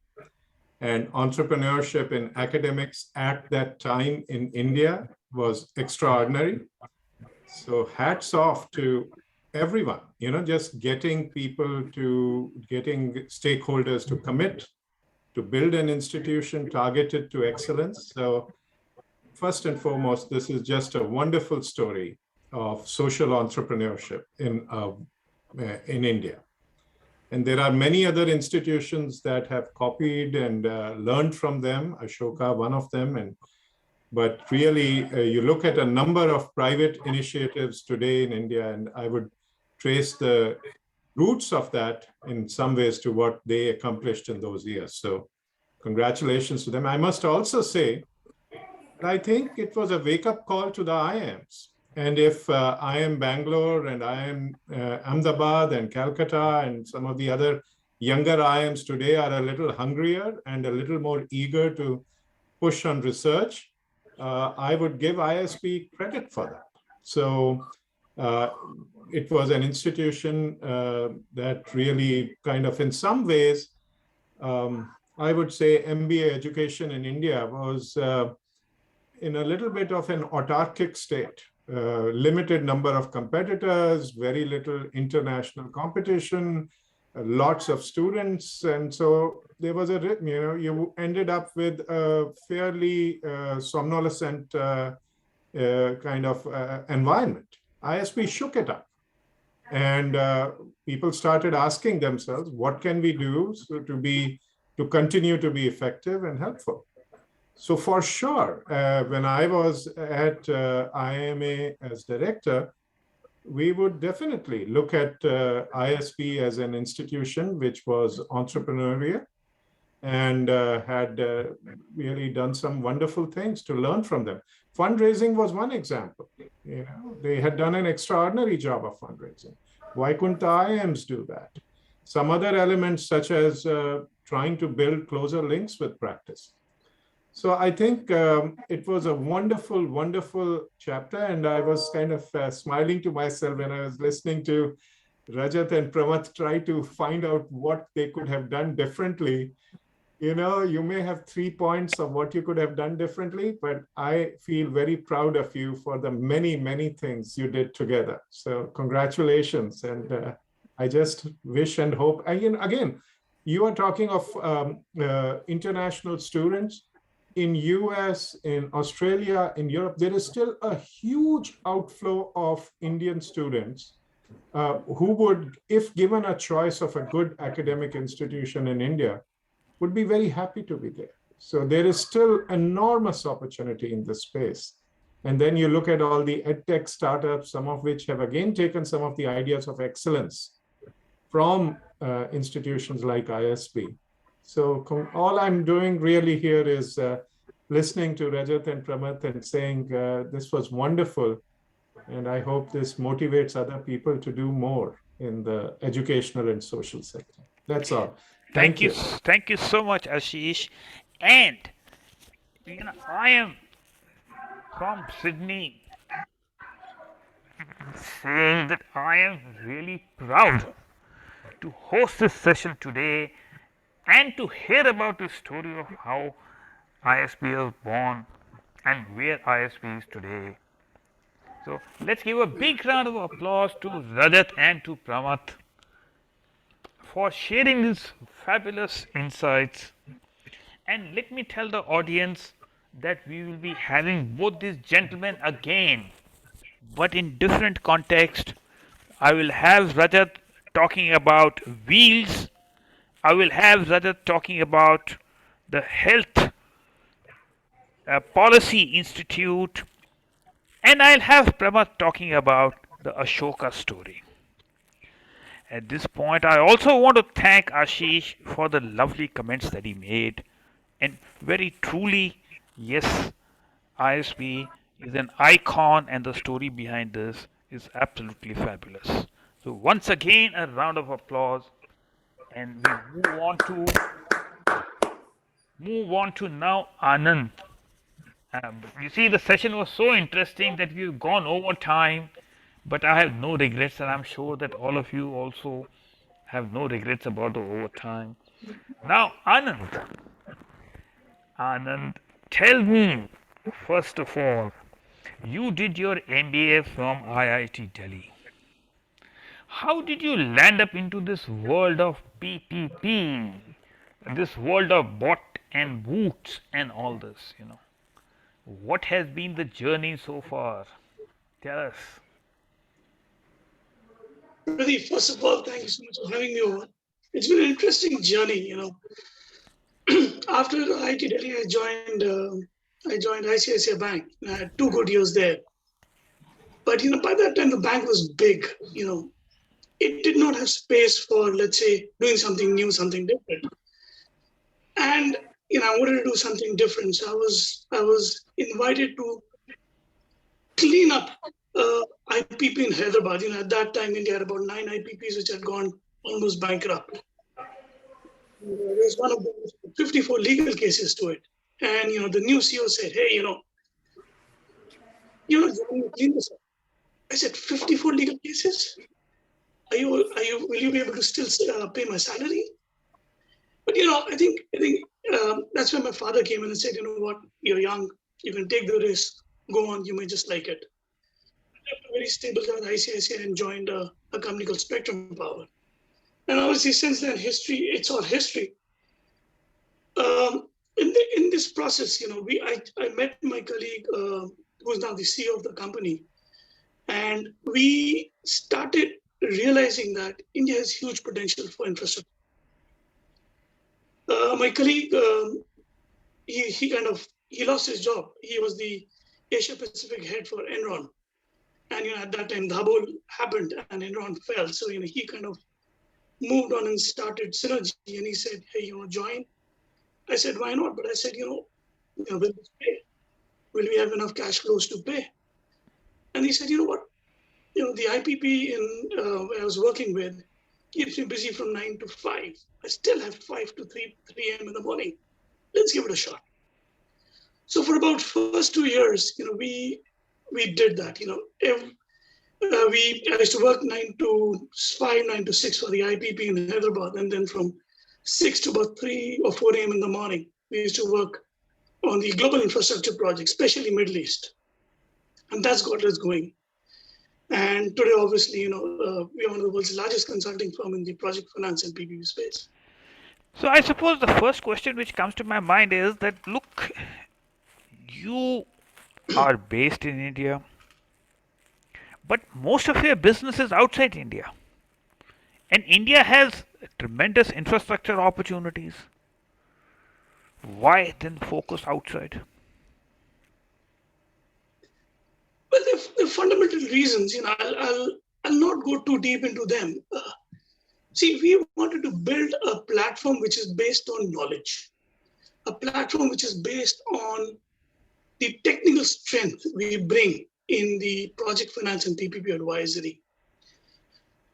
And entrepreneurship in academics at that time in India was extraordinary. So hats off to everyone, just getting stakeholders to commit to build an institution targeted to excellence. So first and foremost, this is just a wonderful story of social entrepreneurship in India. And there are many other institutions that have copied and learned from them, Ashoka, one of them. But really, you look at a number of private initiatives today in India, and I would trace the roots of that in some ways to what they accomplished in those years. So congratulations to them. I must also say, I think it was a wake-up call to the IIMs. And if IIM Bangalore and IIM Ahmedabad and Calcutta and some of the other younger IIMs today are a little hungrier and a little more eager to push on research, I would give ISB credit for that. So it was an institution that really kind of, in some ways, I would say MBA education in India was in a little bit of an autarkic state. Limited number of competitors, very little international competition, lots of students. And so there was you ended up with a fairly somnolent kind of environment. ISB shook it up. And people started asking themselves, what can we do to continue to be effective and helpful? So for sure, when I was at IMA as director, we would definitely look at ISB as an institution which was entrepreneurial, and had really done some wonderful things to learn from them. Fundraising was one example. They had done an extraordinary job of fundraising. Why couldn't the IIMs do that? Some other elements, such as trying to build closer links with practice. So I think it was a wonderful, wonderful chapter. And I was kind of smiling to myself when I was listening to Rajat and Pramath try to find out what they could have done differently. You may have 3 points of what you could have done differently, but I feel very proud of you for the many, many things you did together. So congratulations. And I just wish and hope, again, you are talking of international students in US, in Australia, in Europe. There is still a huge outflow of Indian students who would, if given a choice of a good academic institution in India, would be very happy to be there. So there is still enormous opportunity in this space. And then you look at all the edtech startups, some of which have again taken some of the ideas of excellence from institutions like ISB. So all I'm doing really here is listening to Rajat and Pramath and saying this was wonderful. And I hope this motivates other people to do more in the educational and social sector. That's all. Thank you. Thank you so much, Ashish. And I am from Sydney, saying that I am really proud to host this session today and to hear about the story of how ISB was born and where ISB is today. So let's give a big round of applause to Rajat and to Pramath for sharing these fabulous insights. And let me tell the audience that we will be having both these gentlemen again, but in different context. I will have Rajat talking about wheels. I will have Rajat talking about the Health Policy Institute. And I'll have Pramath talking about the Ashoka story. At this point, I also want to thank Ashish for the lovely comments that he made. And very truly, yes, ISB is an icon, and the story behind this is absolutely fabulous. So, once again, a round of applause. And we move on to now Anand. You see, the session was so interesting that we've gone over time, but I have no regrets, and I'm sure that all of you also have no regrets about the overtime. Now, Anand, tell me, first of all, you did your MBA from IIT Delhi. How did you land up into this world of PPP, this world of bot and boots and all this? What has been the journey so far? Tell us. Pradeep, first of all, thank you so much for having me over. It's been an interesting journey, After IIT Delhi, I joined ICICI Bank. I had 2 good years there. But by that time the bank was big. It did not have space for, let's say, doing something new, something different. And I wanted to do something different. So I was invited to clean up IPP in Hyderabad. At that time India had about 9 IPPs which had gone almost bankrupt. There's one of them with 54 legal cases to it. And the new CEO said, hey, clean this up. I said, 54 legal cases? Will you be able to still pay my salary? But I think that's when my father came in and said, what, you're young, you can take the risk, go on, you may just like it. I left a very stable job at ICICI and joined a company called Spectrum Power. And obviously since then, it's all history. In this process, I met my colleague who's now the CEO of the company. And we started realizing that India has huge potential for infrastructure. My colleague, he lost his job. He was the Asia Pacific head for Enron. And at that time, Dhabul happened and Enron fell. So he kind of moved on and started Synergy. And he said, hey, join. I said, why not? But I said, will this pay? Will we have enough cash flows to pay? And he said, you know what? The IPP where I was working with keeps me busy from 9 to 5. I still have 5 to 3 a.m. in the morning. Let's give it a shot. So for about first 2 years, we did that. I used to work 9 to 5, 9 to 6 for the IPP in Hyderabad, and then from 6 to about 3 or 4 a.m. in the morning, we used to work on the global infrastructure projects, especially Middle East, and that's got us going. And today, obviously, we are one of the world's largest consulting firm in the project finance and PPP space. So I suppose the first question which comes to my mind is that look, you are based in India, but most of your business is outside India. And India has tremendous infrastructure opportunities. Why then focus outside? Well, the fundamental reasons, I'll not go too deep into them. See, we wanted to build a platform which is based on knowledge, a platform which is based on the technical strength we bring in the project finance and PPP advisory.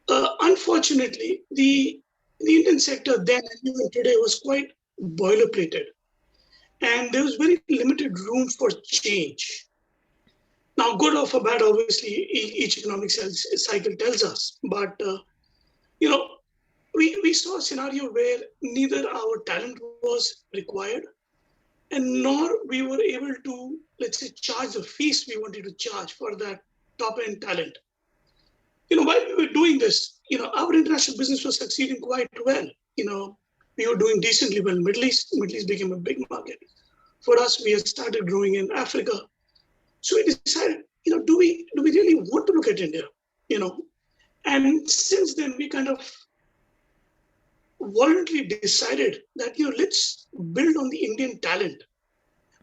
Unfortunately, the Indian sector then and even today was quite boilerplated, and there was very limited room for change. Now, good or for bad, obviously, each economic cycle tells us, but we saw a scenario where neither our talent was required and nor we were able to, let's say, charge the fees we wanted to charge for that top-end talent. While we were doing this, our international business was succeeding quite well. We were doing decently well. Middle East became a big market. For us, we had started growing in Africa. So we decided, do we really want to look at India? And since then, we kind of voluntarily decided that, let's build on the Indian talent,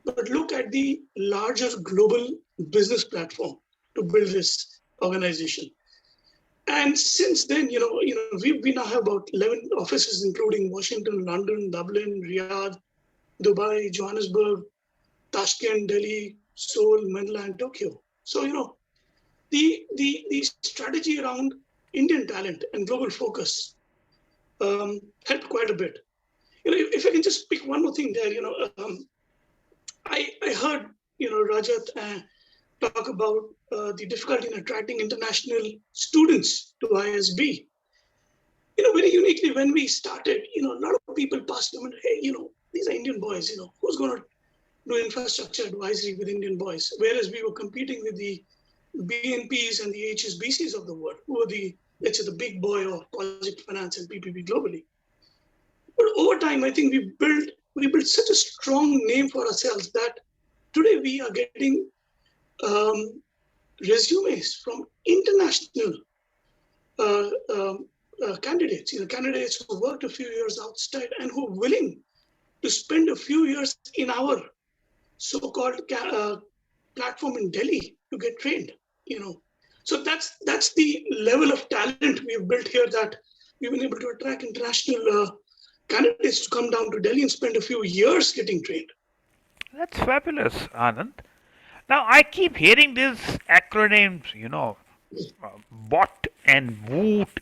but look at the larger global business platform to build this organization. And since then, we now have about 11 offices, including Washington, London, Dublin, Riyadh, Dubai, Johannesburg, Tashkent, Delhi, Seoul, Manila, and Tokyo. So, the strategy around Indian talent and global focus helped quite a bit. If I can just pick one more thing there, I heard, Rajat talk about the difficulty in attracting international students to ISB. Very uniquely, when we started, a lot of people passed them and, hey, these are Indian boys, who's going to do infrastructure advisory with Indian boys? Whereas we were competing with the BNPs and the HSBCs of the world, who were let's say, the big boy of project finance and PPP globally. But over time, I think we built such a strong name for ourselves that today we are getting resumes from international candidates, candidates who worked a few years outside and who are willing to spend a few years in our so-called platform in Delhi to get trained. So that's the level of talent we've built here, that we've been able to attract international candidates to come down to Delhi and spend a few years getting trained. That's fabulous, Anand. Now I keep hearing these acronyms, BOT and WOOT.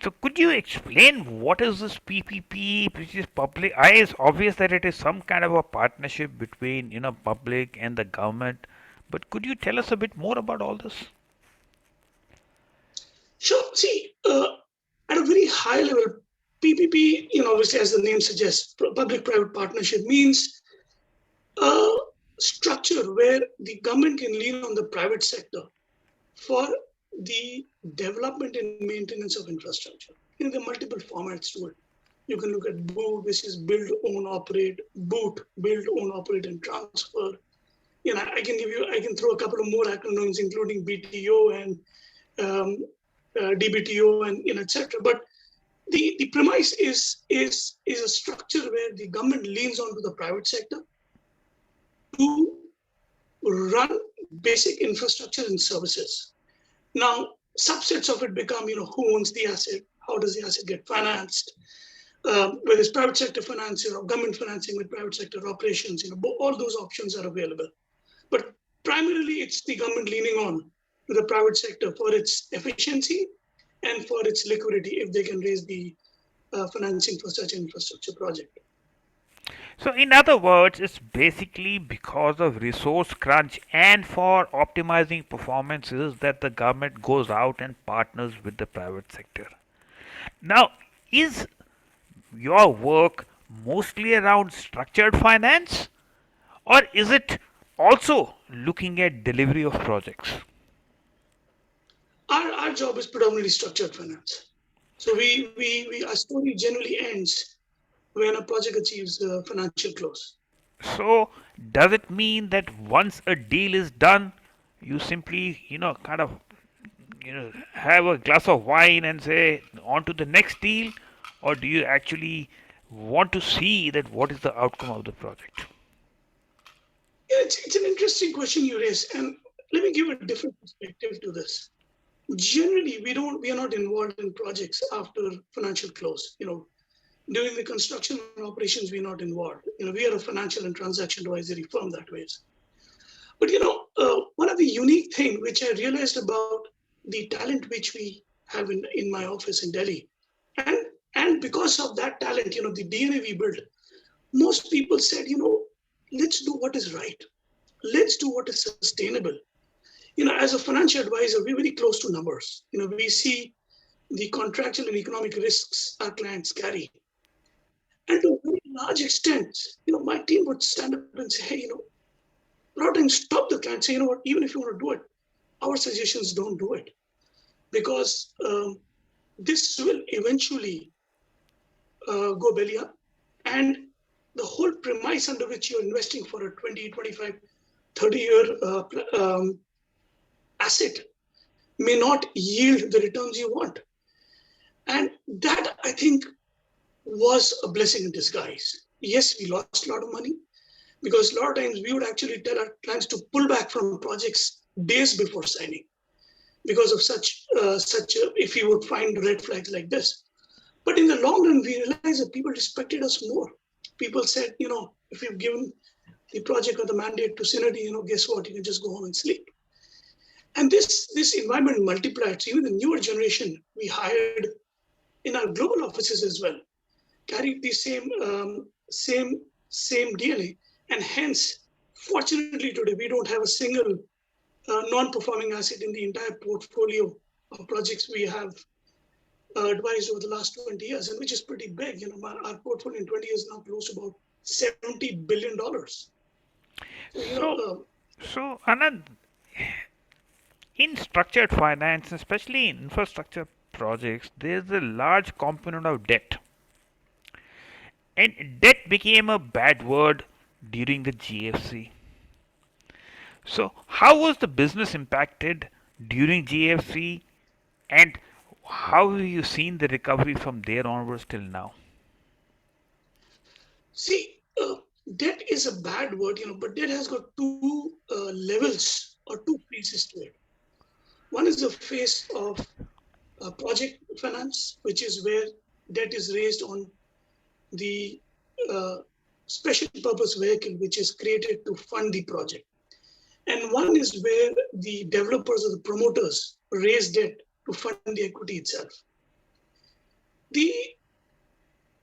So could you explain what is this PPP, which is public? It's obvious that it is some kind of a partnership between public and the government, but could you tell us a bit more about all this? Sure. See, at a very high level, PPP, obviously, as the name suggests, public-private partnership means a structure where the government can lean on the private sector for the development and maintenance of infrastructure. There are multiple formats to it. You can look at BOOT, which is build, own, operate. BOOT, build, own, operate, and transfer. I can throw a couple of more acronyms, including BTO and DBTO and etc. But the premise is a structure where the government leans onto the private sector to run basic infrastructure and services. Now, subsets of it become, who owns the asset? How does the asset get financed? whether it's private sector financing or government financing with private sector operations, all those options are available. But primarily, it's the government leaning on to the private sector for its efficiency and for its liquidity if they can raise the financing for such an infrastructure project. So, in other words, it's basically because of resource crunch and for optimizing performances that the government goes out and partners with the private sector. Now, is your work mostly around structured finance, or is it also looking at delivery of projects? Our job is predominantly structured finance. So our story generally ends when a project achieves financial close. So, does it mean that once a deal is done, you simply, kind of, have a glass of wine and say on to the next deal, or do you actually want to see that what is the outcome of the project? Yeah, it's an interesting question you raise, and let me give a different perspective to this. Generally, we are not involved in projects after financial close. During the construction and operations, we're not involved. We are a financial and transaction advisory firm that way. But one of the unique thing which I realized about the talent which we have in my office in Delhi, and because of that talent, the DNA we built, most people said, let's do what is right. Let's do what is sustainable. As a financial advisor, we're very close to numbers. We see the contractual and economic risks our clients carry. And to a very large extent, my team would stand up and say, hey, a lot of times stop the client, say, what, even if you want to do it, our suggestions don't do it. Because this will eventually go belly up. And the whole premise under which you're investing for a 20, 25, 30-year asset may not yield the returns you want. And that, I think, was a blessing in disguise. Yes, we lost a lot of money because a lot of times we would actually tell our clients to pull back from projects days before signing because of if we would find red flags like this. But in the long run, we realized that people respected us more. People said, if you've given the project or the mandate to Synergy, guess what? You can just go home and sleep. And this environment multiplied. So even the newer generation we hired in our global offices as well carried the same DNA. And hence, fortunately today, we don't have a single non-performing asset in the entire portfolio of projects we have advised over the last 20 years, and which is pretty big. Our portfolio in 20 years now close to about $70 billion. So, Anand, in structured finance, especially in infrastructure projects, there's a large component of debt. And debt became a bad word during the GFC. So, how was the business impacted during GFC, and how have you seen the recovery from there onwards till now? See, debt is a bad word, but debt has got two levels or two phases to it. One is the phase of project finance, which is where debt is raised on the special purpose vehicle, which is created to fund the project. And one is where the developers or the promoters raise debt to fund the equity itself.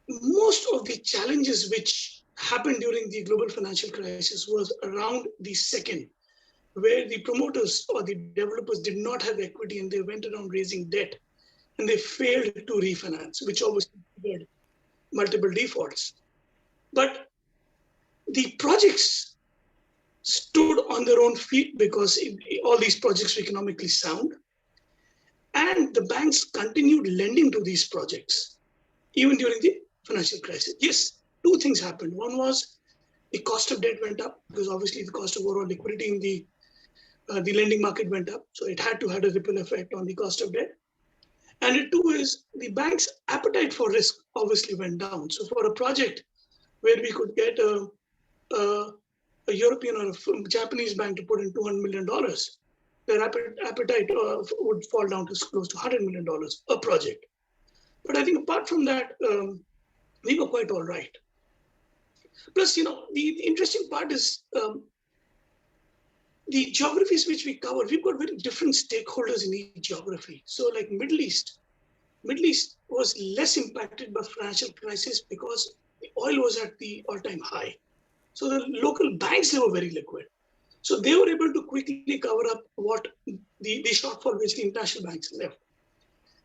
Most of the challenges which happened during the global financial crisis was around the second, where the promoters or the developers did not have equity and they went around raising debt and they failed to refinance, which obviously triggered multiple defaults. But the projects stood on their own feet because all these projects were economically sound. And the banks continued lending to these projects, even during the financial crisis. Yes, two things happened. One was the cost of debt went up because obviously the cost of overall liquidity in the lending market went up. So it had to have a ripple effect on the cost of debt. And two is the bank's appetite for risk obviously went down. So for a project where we could get a European or a Japanese bank to put in $200 million, their appetite would fall down to close to $100 million a project. But I think apart from that, we were quite all right. Plus, the interesting part is the geographies which we cover, we've got very different stakeholders in each geography. So like Middle East was less impacted by financial crisis because the oil was at the all-time high. So the local banks, they were very liquid. So they were able to quickly cover up what the shortfall which the international banks left.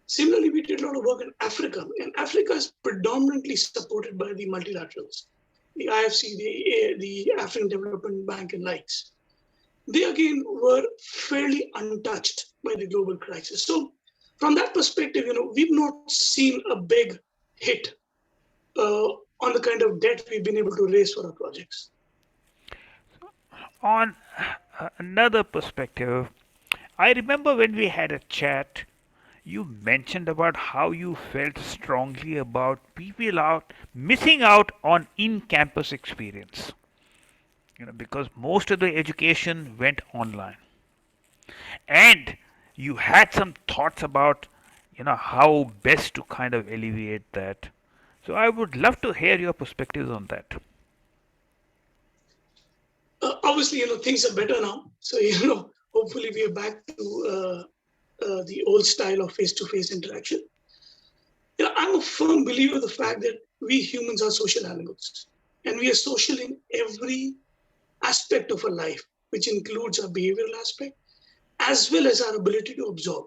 Similarly, we did a lot of work in Africa, and Africa is predominantly supported by the multilaterals, the IFC, the African Development Bank and likes. They again were fairly untouched by the global crisis. So from that perspective, we've not seen a big hit on the kind of debt we've been able to raise for our projects. On another perspective, I remember when we had a chat, you mentioned about how you felt strongly about people missing out on in-campus experience. Because most of the education went online, and you had some thoughts about, how best to kind of alleviate that. So I would love to hear your perspectives on that. Obviously, things are better now. So, hopefully we are back to the old style of face-to-face interaction. I'm a firm believer of the fact that we humans are social animals, and we are social in every aspect of our life, which includes our behavioral aspect, as well as our ability to absorb.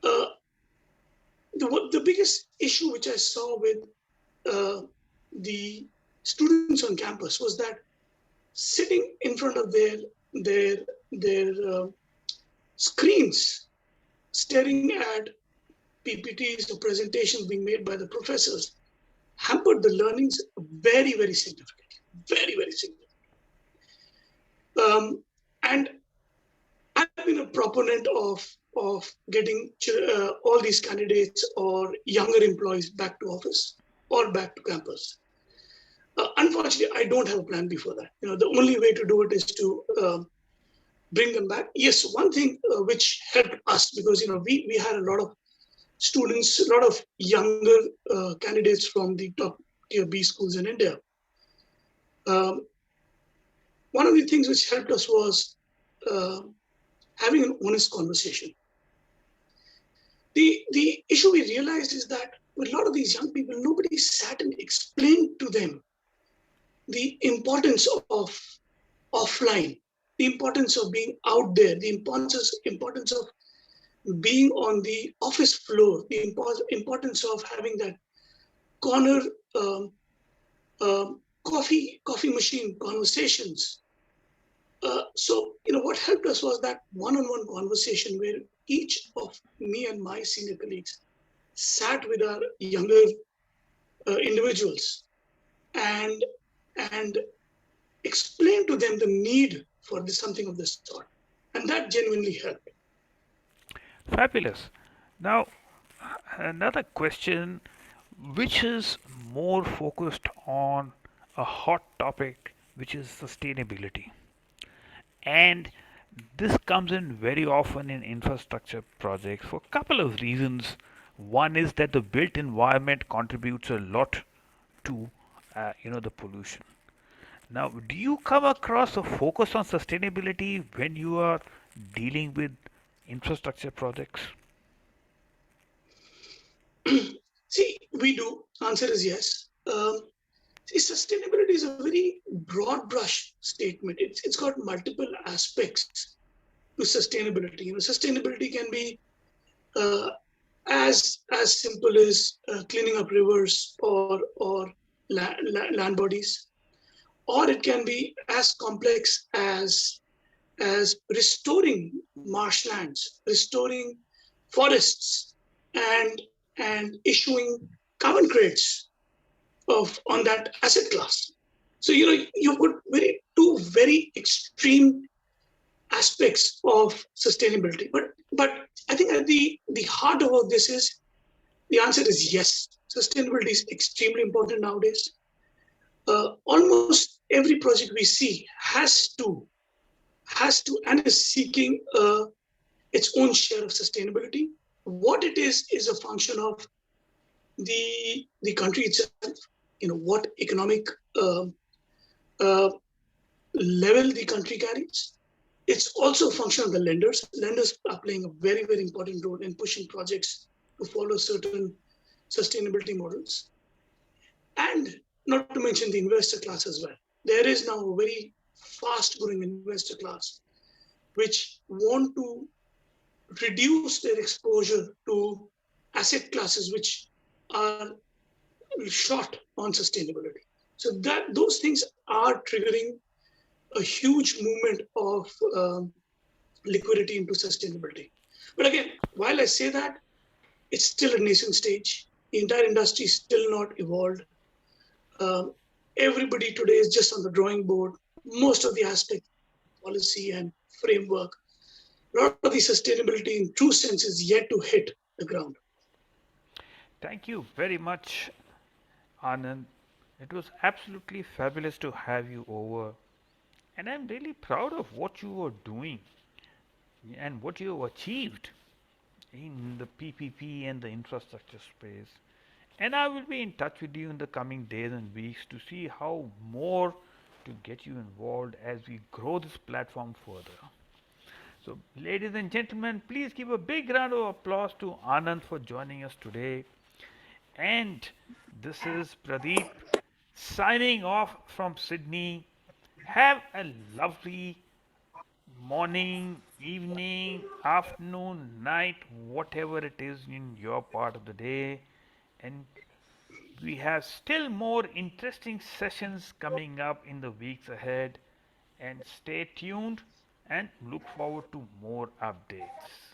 The biggest issue which I saw with the students on campus was that sitting in front of their screens, staring at PPTs or presentations being made by the professors, hampered the learnings very, very significantly. Very, very significantly. And I've been a proponent of getting all these candidates or younger employees back to office or back to campus. Unfortunately, I don't have a plan before that. The only way to do it is to bring them back. Yes, one thing which helped us, because we had a lot of students, a lot of younger candidates from the top tier B schools in India. One of the things which helped us was having an honest conversation. The issue we realized is that with a lot of these young people, nobody sat and explained to them the importance of offline, the importance of being out there, the importance of being on the office floor, the importance of having that corner coffee machine conversations. So what helped us was that one-on-one conversation where each of me and my senior colleagues sat with our younger individuals and explained to them the need for something of this sort, and that genuinely helped. Fabulous. Now, another question which is more focused on a hot topic, which is sustainability. And this comes in very often in infrastructure projects for a couple of reasons. One is that the built environment contributes a lot to the pollution. Now, do you come across a focus on sustainability when you are dealing with infrastructure projects? See, we do. Answer is yes. Sustainability is a very broad brush statement. It's got multiple aspects to sustainability. Sustainability can be as simple as cleaning up rivers or land bodies, or it can be as complex as restoring marshlands, restoring forests, and issuing carbon credits on that asset class. So you've got two very extreme aspects of sustainability. But I think at the heart of all this is the answer is yes. Sustainability is extremely important nowadays. Almost every project we see has to and is seeking its own share of sustainability. What it is a function of the country itself, what economic um, uh, level the country carries. It's also a function of the lenders. Lenders are playing a very, very important role in pushing projects to follow certain sustainability models. And not to mention the investor class as well. There is now a very fast growing investor class which want to reduce their exposure to asset classes which are short on sustainability. So that those things are triggering a huge movement of liquidity into sustainability. But again, while I say that, it's still a nascent stage. The entire industry is still not evolved. Um, Everybody today is just on the drawing board. Most of the aspects, policy and framework, a lot of the sustainability in true sense is yet to hit the ground. Thank you very much, Anand. It was absolutely fabulous to have you over, and I'm really proud of what you are doing and what you have achieved in the PPP and the infrastructure space. And I will be in touch with you in the coming days and weeks to see how more to get you involved as we grow this platform further. So, ladies and gentlemen, please give a big round of applause to Anand for joining us today. And this is Pradeep signing off from Sydney. Have a lovely morning, evening, afternoon, night, whatever it is in your part of the day. And we have still more interesting sessions coming up in the weeks ahead. And stay tuned and look forward to more updates.